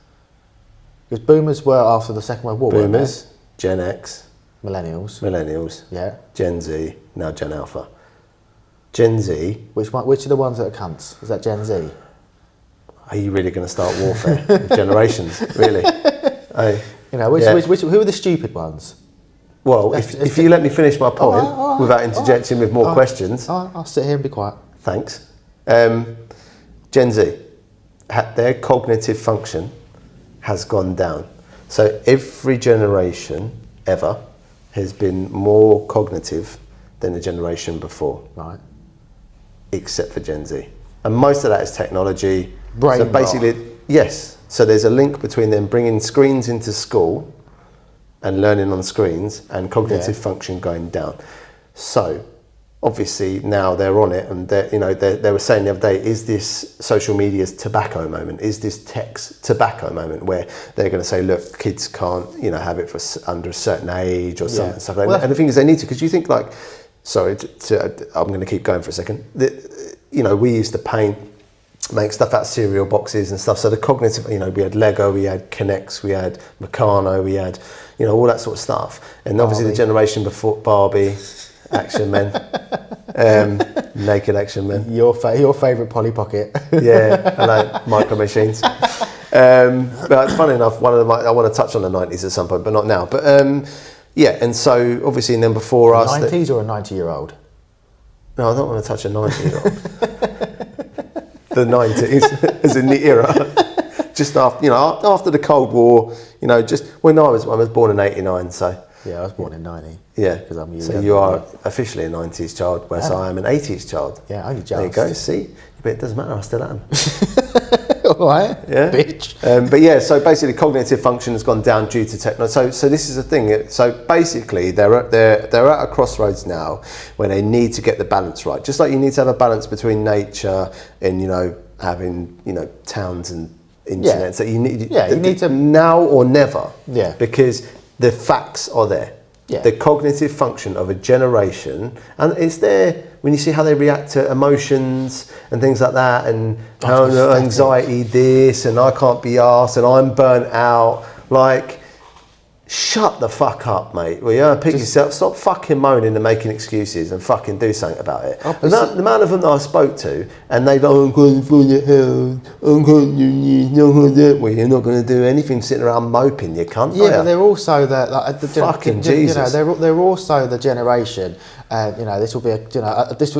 Speaker 1: Because boomers were after the Second World War.
Speaker 2: Boomers, Gen X,
Speaker 1: millennials. Yeah.
Speaker 2: Gen Z, now Gen Alpha. Gen Z.
Speaker 1: Which are the ones that are cunts? Is that Gen Z?
Speaker 2: Are you really going to start warfare with generations? Really?
Speaker 1: Who are the stupid ones?
Speaker 2: Well, if you let me finish my point without interjecting with more questions.
Speaker 1: I'll sit here and be quiet.
Speaker 2: Thanks. Gen Z. Their cognitive function has gone down. So every generation ever has been more cognitive than the generation before. Right. Except for Gen Z. And most of that is technology.
Speaker 1: Brain
Speaker 2: so basically, yes. So there's a link between them bringing screens into school and learning on screens and cognitive function going down. So obviously now they're on it, and they were saying the other day, is this social media's tobacco moment? Is this tech's tobacco moment where they're going to say, look, kids can't have it for under a certain age or something, stuff like that. And the thing is, they need to, because you think like, sorry, I'm going to keep going for a second. We used to paint, make stuff out of cereal boxes and stuff. So the cognitive, we had Lego, we had Kinects, we had Meccano, we had, all that sort of stuff. And obviously the generation before Barbie, Action Men, naked Action Men.
Speaker 1: Your favourite Polly Pocket.
Speaker 2: Yeah, I know, Micro Machines. But it's funny enough, I want to touch on the 90s at some point, but not now. But and so obviously, and then before us,
Speaker 1: 90s or a 90-year-old?
Speaker 2: No, I don't want to touch a 90-year-old. The 90s, as in the era, just after after the Cold War. Just when I was born in '89, so.
Speaker 1: Yeah, I was born in 90.
Speaker 2: Yeah, so you are officially a 90s child, whereas I am an 80s child.
Speaker 1: Yeah, only just.
Speaker 2: There you go, see? But it doesn't matter, I still am.
Speaker 1: All right,
Speaker 2: yeah,
Speaker 1: bitch.
Speaker 2: But yeah, so basically cognitive function has gone down due to technology. So this is the thing. So basically they're at a crossroads now where they need to get the balance right. Just like you need to have a balance between nature and, having, towns and internet. So you need
Speaker 1: to
Speaker 2: now or never.
Speaker 1: Yeah.
Speaker 2: Because the facts are there.
Speaker 1: Yeah.
Speaker 2: The cognitive function of a generation, and it's there when you see how they react to emotions and things like that, and how anxiety this, and I can't be arsed, and I'm burnt out. Like, shut the fuck up, mate. Well, yeah, pick yourself. Stop fucking moaning and making excuses, and fucking do something about it. The amount of them that I spoke to, and they go, I'm going for your house, I'm going to do. Well, you're not going to do anything sitting around moping, you cunt.
Speaker 1: Yeah, but they're also the
Speaker 2: fucking Jesus.
Speaker 1: They're also the generation. This will be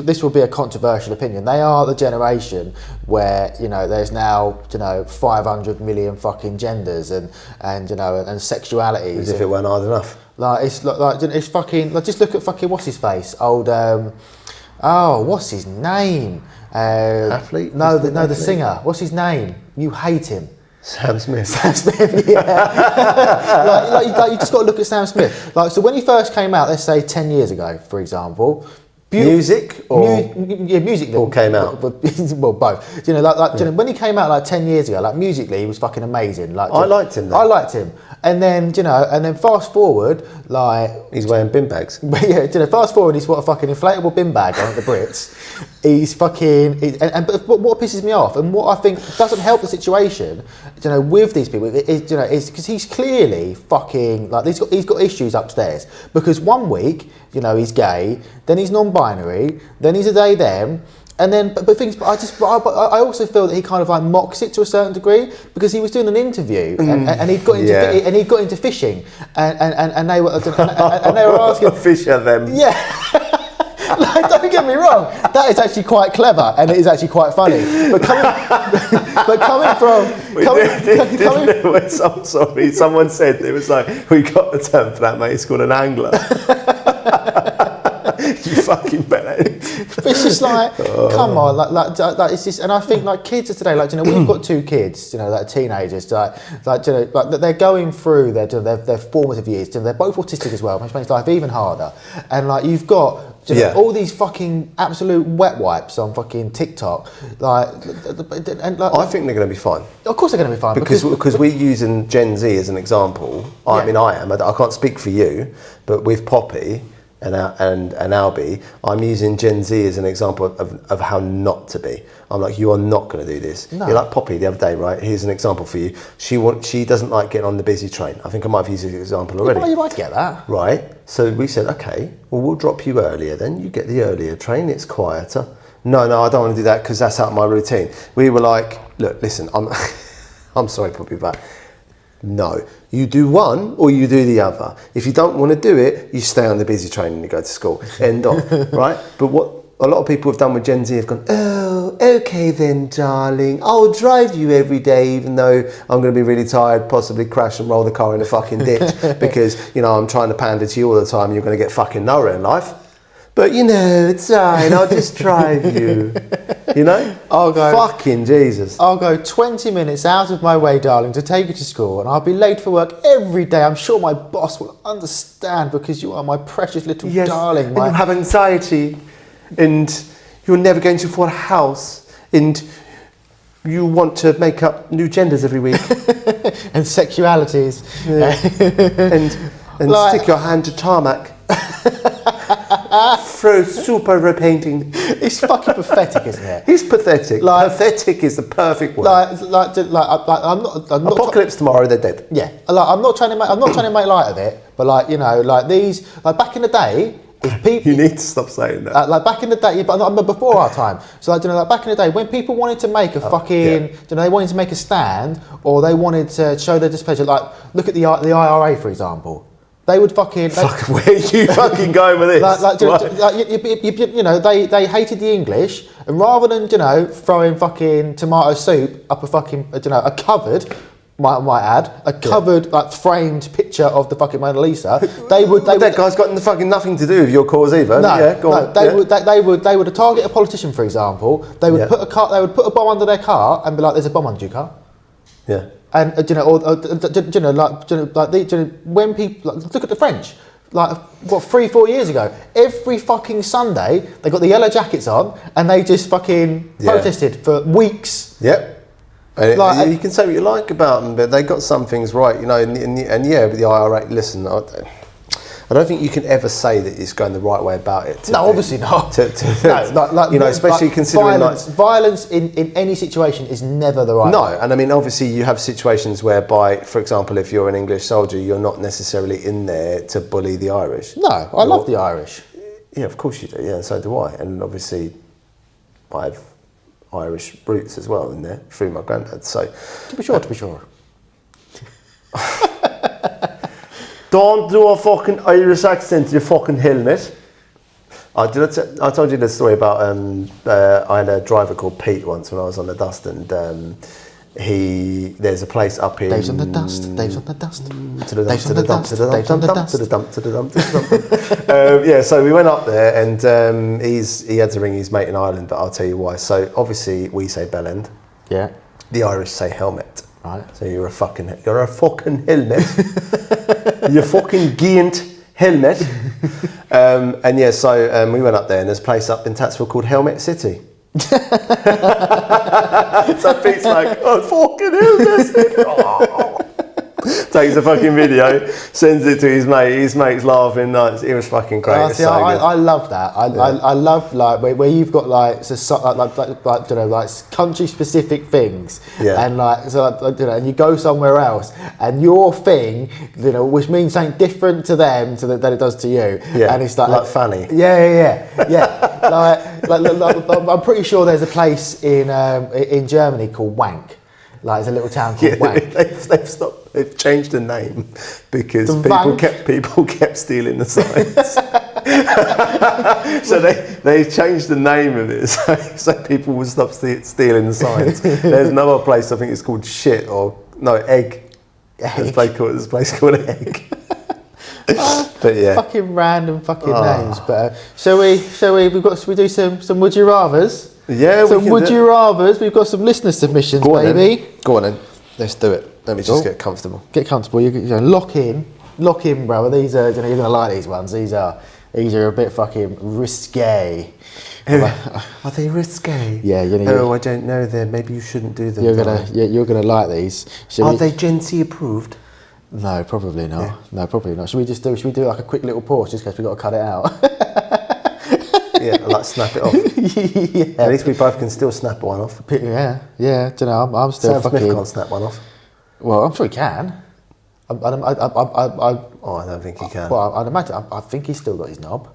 Speaker 1: this will be a controversial opinion. They are the generation where there's now 500 million fucking genders and sexualities.
Speaker 2: As if it weren't hard enough.
Speaker 1: It's fucking just look at fucking what's his face, old what's his name?
Speaker 2: Athlete?
Speaker 1: No, the singer. What's his name? You hate him.
Speaker 2: Sam Smith.
Speaker 1: Sam Smith, yeah. You just got to look at Sam Smith. So when he first came out, let's say 10 years ago, for example.
Speaker 2: Music or
Speaker 1: music
Speaker 2: or came out?
Speaker 1: Well, both. When he came out 10 years ago, musically he was fucking amazing.
Speaker 2: I liked him.
Speaker 1: I liked him, and then fast forward,
Speaker 2: he's wearing bin bags.
Speaker 1: Yeah, fast forward, he's got a fucking inflatable bin bag on at the Brits. But what pisses me off, and what I think doesn't help the situation, with these people, is because he's clearly fucking he's got issues upstairs. Because one week, he's gay, then he's non-binary, then he's a they them. And then, but I also feel that he kind of mocks it to a certain degree, because he was doing an intervio and he got into fishing and they were asking
Speaker 2: fish at them.
Speaker 1: Yeah. Don't get me wrong, that is actually quite clever and it is actually quite funny. But
Speaker 2: someone said it was we got the term for that, mate. It's called an angler. You fucking bet.
Speaker 1: It's just come on, it's just, and I think kids of today, we've got two kids, that are teenagers, they're going through their formative years. They're both autistic as well, which makes life even harder. And you've got all these fucking absolute wet wipes on fucking TikTok, I think they're
Speaker 2: going to be fine.
Speaker 1: Of course they're going to be fine
Speaker 2: because we're using Gen Z as an example. I can't speak for you, but with Poppy and Albie, I'm using Gen Z as an example of how not to be. I'm like, you are not going to do this. No. You're like Poppy the other day, right? Here's an example for you. She doesn't like getting on the busy train. I think I might have used this example already.
Speaker 1: Well, you might get that.
Speaker 2: Right. So we said, okay, well, we'll drop you earlier then. You get the earlier train, it's quieter. No, I don't want to do that because that's out of my routine. We were like, look, listen, I'm sorry, Poppy, but no, you do one or you do the other. If you don't want to do it, you stay on the busy train and you go to school. End of, right? But what a lot of people have done with Gen Z have gone, oh, okay then, darling, I'll drive you every day, even though I'm going to be really tired, possibly crash and roll the car in a fucking ditch because, I'm trying to pander to you all the time and you're going to get fucking nowhere in life. But it's fine, I'll just drive you. I'll go, fucking Jesus.
Speaker 1: I'll go 20 minutes out of my way, darling, to take you to school, and I'll be late for work every day. I'm sure my boss will understand because you are my precious little darling.
Speaker 2: And you have anxiety, and you're never going to afford a house, and you want to make up new genders every week.
Speaker 1: And sexualities.
Speaker 2: Yeah. and stick your hand to tarmac. Throw super repainting.
Speaker 1: It's fucking pathetic, isn't it?
Speaker 2: It's pathetic. Pathetic is the perfect word.
Speaker 1: I'm not.
Speaker 2: Apocalypse tomorrow, they're dead.
Speaker 1: Yeah. I'm not trying to make light of it, but these back in the day. If people,
Speaker 2: you need to stop saying that.
Speaker 1: Back in the day, but before our time. So back in the day, when people wanted to make they wanted to make a stand, or they wanted to show their displeasure. Look at the IRA, for example. They would fucking.
Speaker 2: Where are you fucking going with this?
Speaker 1: They hated the English, and rather than throwing fucking tomato soup up a fucking a covered. Might add a covered framed picture of the fucking Mona Lisa.
Speaker 2: That guy's got fucking nothing to do with your cause either.
Speaker 1: They would target a politician, for example. They would put a bomb under their car and be like, "There's a bomb under your car."
Speaker 2: Yeah.
Speaker 1: And when people look at the French, 3-4 years ago, every fucking Sunday they got the yellow jackets on and they just fucking protested for weeks.
Speaker 2: Yep. Like, you can say what you like about them, but they got some things right, you know. And yeah, with the IRA, listen, I don't think you can ever say that it's going the right way about it.
Speaker 1: No, obviously not.
Speaker 2: No, you know, especially considering
Speaker 1: violence in any situation is never the right way.
Speaker 2: No, and I mean, obviously you have situations whereby, for example, if you're an English soldier, you're not necessarily in there to bully the Irish.
Speaker 1: No, I love the Irish.
Speaker 2: Yeah, of course you do. Yeah, and so do I. And obviously, I have Irish roots as well in there through my granddad. So
Speaker 1: to be sure.
Speaker 2: Don't do a fucking Irish accent, you fucking helmet. I told you the story about I had a driver called Pete once when I was on the dust, and there's a place up in
Speaker 1: Dave's on the dust. To the
Speaker 2: dump. Yeah, so we went up there, and he had to ring his mate in Ireland, but I'll tell you why. So obviously we say bellend.
Speaker 1: Yeah.
Speaker 2: The Irish say helmet.
Speaker 1: Right.
Speaker 2: So you're a fucking helmet. You fucking giant helmet. And yeah, so we went up there, and there's a place up in Tatsville called Helmet City. So Pete's like, oh, fucking Helmet City. Oh. Takes a fucking video, sends it to his mate. His mate's laughing. No, it was fucking great.
Speaker 1: I love that. I love like where you've got like you know, like country specific things, and like so you know, and you go somewhere else, and your thing, you know, which means something different to them than it does to you, and it's like
Speaker 2: funny.
Speaker 1: Yeah. like I'm pretty sure there's a place in Germany called Wank. Like it's a little town called Wank.
Speaker 2: They've stopped. They've changed the name because people kept stealing the signs. So they changed the name of it so people would stop stealing the signs. There's another place, I think it's called Shit Egg. There's a place called Egg. But yeah,
Speaker 1: fucking random names. But shall we do some would you rathers?
Speaker 2: Yeah,
Speaker 1: some would you rathers. We've got some listener submissions, baby.
Speaker 2: Go on then. Let's do it. Let me just get comfortable.
Speaker 1: Get comfortable. You know, lock in, brother. These are, you know, you're gonna like these ones. These are a bit fucking risque.
Speaker 2: Are they risque?
Speaker 1: Yeah. You know,
Speaker 2: oh, I don't know them. Maybe you shouldn't do them.
Speaker 1: You're gonna like these.
Speaker 2: Are they Gen Z approved?
Speaker 1: No, probably not. Yeah. No, probably not. Should we do like a quick little pause just in case we've got to cut it out?
Speaker 2: Yeah, like snap it off. Yeah. At least we both can still snap one off.
Speaker 1: Yeah. Don't know. I'm still
Speaker 2: Sam
Speaker 1: fucking.
Speaker 2: Smith can't snap one off.
Speaker 1: Well, I'm sure he can. I
Speaker 2: don't think he can.
Speaker 1: Well, I'd imagine. I think he's still got his knob.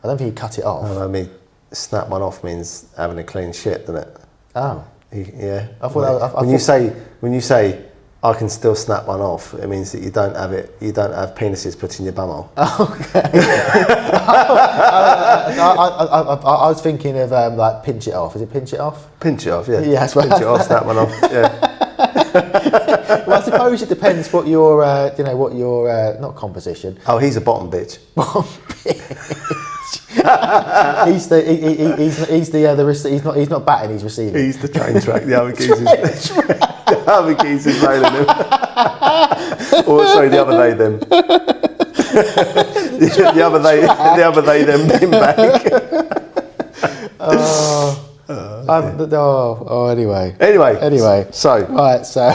Speaker 1: I don't think he cut it off.
Speaker 2: No, I mean, snap one off means having a clean shit, doesn't it?
Speaker 1: Oh.
Speaker 2: Yeah.
Speaker 1: When
Speaker 2: you say I can still snap one off, it means that you don't have penises put in your bumhole.
Speaker 1: Okay. I was thinking of like pinch it off. Is it pinch it off?
Speaker 2: Pinch it off, yeah.
Speaker 1: Yeah, that's right.
Speaker 2: Pinch it off, snap one off. Yeah.
Speaker 1: Well, I suppose it depends what your not composition.
Speaker 2: Oh, he's a bottom bitch.
Speaker 1: Bottom bitch. He's not batting. He's receiving.
Speaker 2: He's the train track. The other geese is rolling him. Or sorry, the other they them. the other they them been back. Anyway. So.
Speaker 1: Right, so.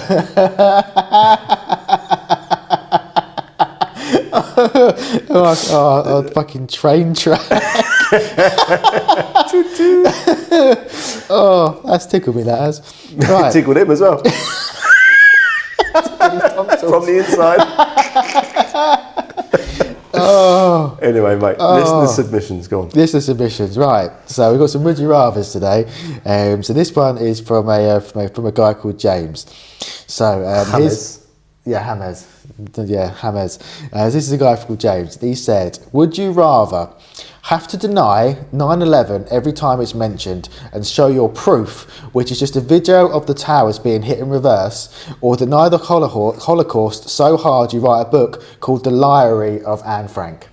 Speaker 1: oh, fucking train track. Oh, that's tickled me, that has. Right.
Speaker 2: Tickled him as well. From the inside.
Speaker 1: Oh.
Speaker 2: Anyway, mate, listener submissions, go on.
Speaker 1: Listener submissions, right. So we've got some would you rathers today. So this one is from a guy called James. So
Speaker 2: James.
Speaker 1: James. This is a guy called James. He said, would you rather have to deny 9/11 every time it's mentioned and show your proof, which is just a video of the towers being hit in reverse, or deny the Holocaust so hard you write a book called The Liary of Anne Frank?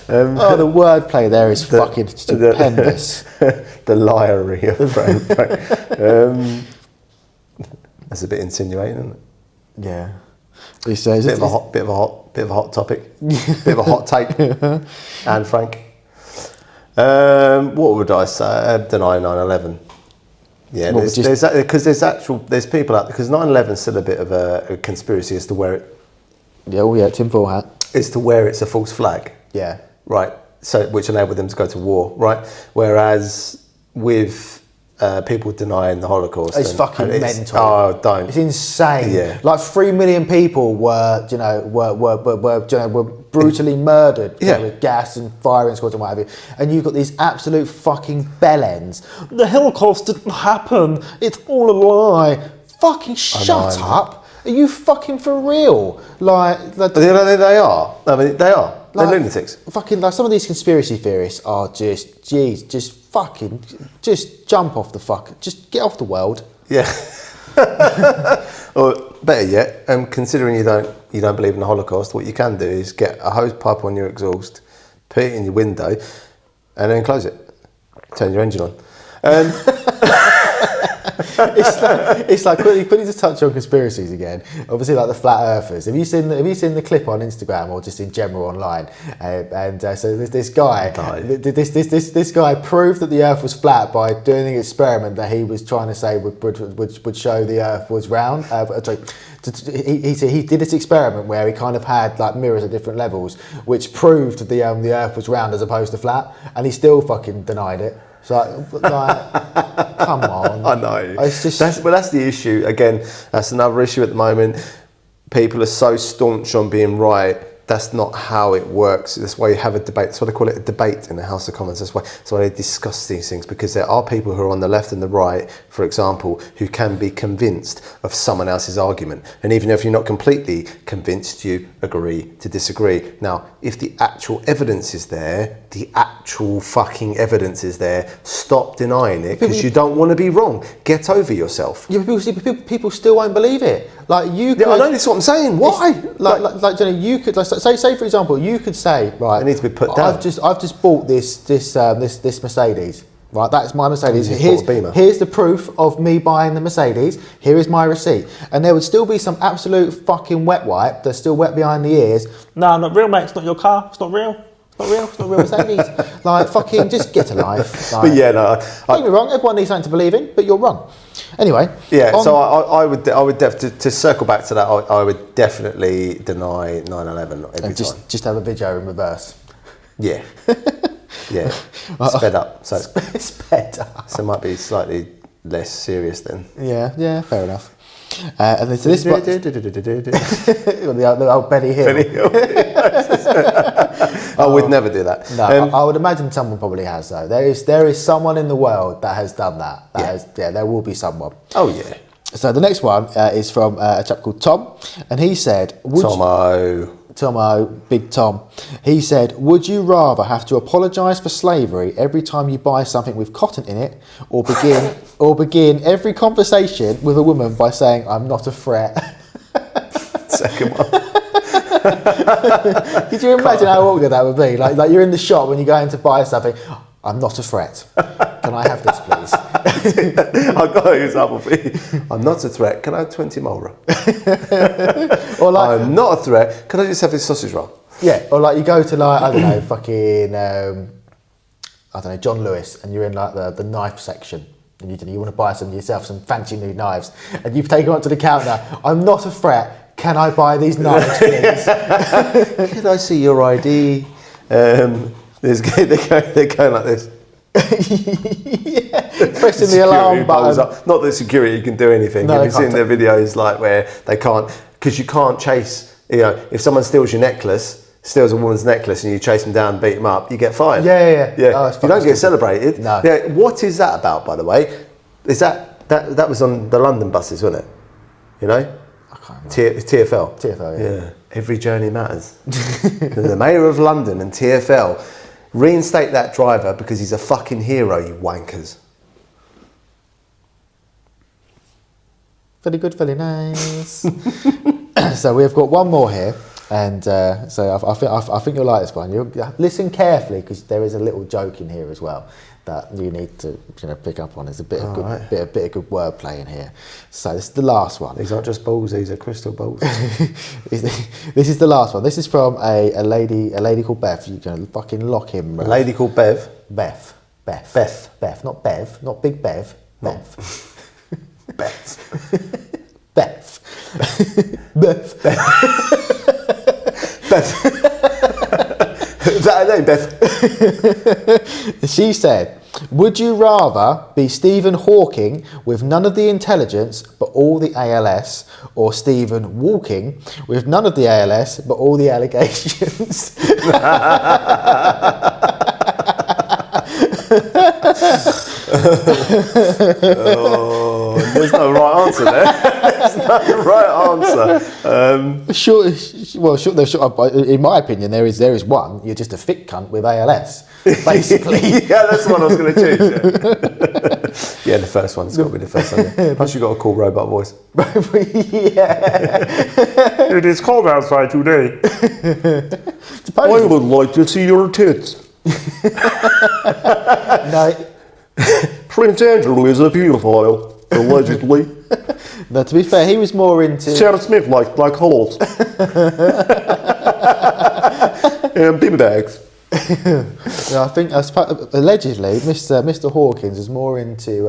Speaker 1: The wordplay there is fucking stupendous.
Speaker 2: The liary of Frank. That's a bit insinuating, isn't it?
Speaker 1: Yeah. He says
Speaker 2: bit of a hot topic. Bit of a hot take. Anne Frank. What would I say? Deny 9/11. Yeah, there's people out there, because 9/11 is still a bit of a conspiracy as to where it.
Speaker 1: Yeah, tinfoil hat.
Speaker 2: As to where it's a false flag.
Speaker 1: Yeah.
Speaker 2: Right. So which enabled them to go to war. Right. Whereas with people denying the Holocaust,
Speaker 1: it's fucking mental.
Speaker 2: Oh, don't!
Speaker 1: It's insane.
Speaker 2: Yeah.
Speaker 1: Like 3 million people were brutally murdered with gas and firing squads and what have you. And you've got these absolute fucking bellends. The Holocaust didn't happen. It's all a lie. Fucking shut up. Are you fucking for real? Like
Speaker 2: they are. I mean, they are. They're lunatics.
Speaker 1: Fucking like some of these conspiracy theorists are just jump off the just get off the world.
Speaker 2: Yeah. Or better yet, considering you don't believe in the Holocaust, what you can do is get a hose pipe on your exhaust, put it in your window, and then close it. Turn your engine on.
Speaker 1: It's like quickly to touch on conspiracies again. Obviously, like the flat earthers. Have you seen the clip on Instagram or just in general online? So there's this guy. This guy proved that the Earth was flat by doing an experiment that he was trying to say would show the Earth was round. He did this experiment where he kind of had like mirrors at different levels, which proved that the Earth was round as opposed to flat, and he still fucking denied it. It's like come on.
Speaker 2: I know.
Speaker 1: It's just
Speaker 2: that's the issue. Again, that's another issue at the moment. People are so staunch on being right. That's not how it works. That's why you have a debate. That's why they call it a debate in the House of Commons. That's why they discuss these things, because there are people who are on the left and the right, for example, who can be convinced of someone else's argument. And even if you're not completely convinced, you agree to disagree. Now, if the actual evidence is there, stop denying it, because you don't want to be wrong. Get over yourself.
Speaker 1: Yeah, people still won't believe it. Like you could,
Speaker 2: yeah, I know, this is what I'm saying. Why?
Speaker 1: You could say for example, you could say, right,
Speaker 2: it needs to be put down.
Speaker 1: I've just bought this Mercedes. Right, that's my Mercedes.
Speaker 2: Here's
Speaker 1: here's the proof of me buying the Mercedes. Here is my receipt. And there would still be some absolute fucking wet wipe that's still wet behind the ears. No, not real, mate. It's not your car. It's not real. It's not real Mercedes. Like, fucking just get a life. Like,
Speaker 2: but yeah, no.
Speaker 1: Don't get me wrong, everyone needs something to believe in, but you're wrong. Anyway.
Speaker 2: Yeah, so I would to circle back to that, I would definitely deny 9/11 every time.
Speaker 1: Just have a video in reverse.
Speaker 2: Yeah. Yeah. Sped up. So
Speaker 1: sped up.
Speaker 2: So it might be slightly less serious then.
Speaker 1: Yeah, fair enough. And then to this one, the old Benny Hill.
Speaker 2: I would never do that.
Speaker 1: No, I would imagine someone probably has though. There is someone in the world that has done that. There will be someone.
Speaker 2: Oh yeah.
Speaker 1: So the next one is from a chap called Tom, and he said, Tomo, Big Tom. He said, would you rather have to apologise for slavery every time you buy something with cotton in it, or begin every conversation with a woman by saying, I'm not a threat?
Speaker 2: Second one.
Speaker 1: Could you imagine how awkward that would be? Like you're in the shop when you go in to buy something. I'm not a threat. Can I have this, please?
Speaker 2: I've got an example for you. I'm not a threat. Can I have 20 Marlboro? Or like, I'm not a threat. Can I just have this sausage roll?
Speaker 1: Yeah. Or like you go to like, I don't know, fucking, I don't know, John Lewis, and you're in like the knife section. And you want to buy some fancy new knives. And you take them up to the counter. I'm not a threat. Can I buy these knives, please?
Speaker 2: Can I see your ID? They're going like this.
Speaker 1: Yeah, pressing the alarm button.
Speaker 2: Not that security can do anything.
Speaker 1: No,
Speaker 2: You've seen their videos like where they can't, because you can't chase. You know, if someone steals your necklace, steals a woman's necklace, and you chase them down, and beat them up, you get fired.
Speaker 1: Yeah.
Speaker 2: Oh, you don't get celebrated.
Speaker 1: No.
Speaker 2: Yeah. What is that about, by the way? Is that was on the London buses, wasn't it? You know. TfL.
Speaker 1: TfL,
Speaker 2: yeah. Every journey matters. The Mayor of London and TfL, reinstate that driver because he's a fucking hero, you wankers.
Speaker 1: Very good, very nice. So we've got one more here. And so I think you'll like this one. You'll listen carefully because there is a little joke in here as well that you need to pick up on. There's a bit of good wordplay in here. So this is the last one.
Speaker 2: These aren't just balls; these are crystal balls.
Speaker 1: This is the last one. This is from a lady called Beth. You're gonna fucking lock him.
Speaker 2: A lady called Bev.
Speaker 1: Beth, not Bev, not Big Bev. Beth. Beth. Beth. Beth.
Speaker 2: Beth. Is that her name, Beth?
Speaker 1: She said, would you rather be Stephen Hawking with none of the intelligence but all the ALS, or Stephen Walking with none of the ALS but all the allegations?
Speaker 2: Oh, there's no right answer there. There's no right answer.
Speaker 1: In my opinion, there is one. You're just a thick cunt with ALS, basically.
Speaker 2: Yeah, that's the one I was going to choose. Yeah, the first one. It's got to be the first one. Yeah. Plus, you got a cool robot voice.
Speaker 1: Yeah.
Speaker 3: It is cold outside today.
Speaker 2: I would like to see your tits.
Speaker 1: No.
Speaker 2: Prince Andrew is a paedophile, allegedly.
Speaker 1: No, to be fair, he was more into...
Speaker 2: Sharon Smith likes black holes. And baby bags.
Speaker 1: No, I think allegedly Mr. Hawkins is more into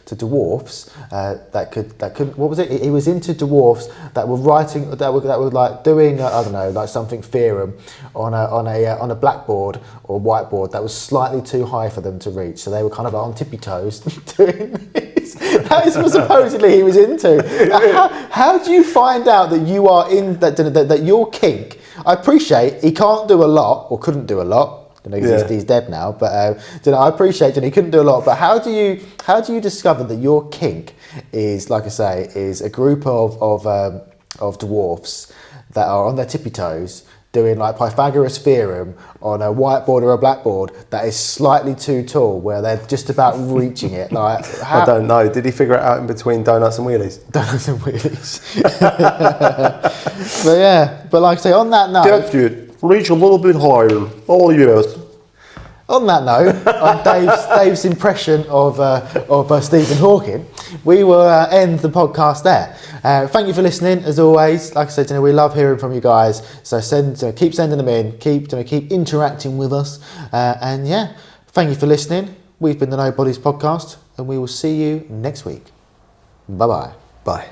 Speaker 1: to dwarfs that could what was it? He was into dwarfs that were writing that were like doing I don't know, like something theorem on a blackboard or whiteboard that was slightly too high for them to reach, so they were kind of on tippy toes doing this. That is what supposedly he was into. How do you find out that you are in that your kink? I appreciate he can't do a lot, or couldn't do a lot. He's dead now. But I appreciate he couldn't do a lot. But how do you discover that your kink is, like I say, is a group of dwarfs that are on their tippy toes doing like Pythagoras theorem on a whiteboard or a blackboard that is slightly too tall, where they're just about reaching it? Like,
Speaker 2: I don't know. Did he figure it out in between donuts and wheelies?
Speaker 1: Donuts and wheelies. But like I say, on that note,
Speaker 2: that's it. Reach a little bit higher. Oh yes.
Speaker 1: On that note, on Dave's impression of Stephen Hawking, we will end the podcast there. Thank you for listening, as always. Like I said, we love hearing from you guys. So keep sending them in, keep interacting with us, and yeah, thank you for listening. We've been the Nobodies Podcast, and we will see you next week. Bye-bye.
Speaker 2: Bye.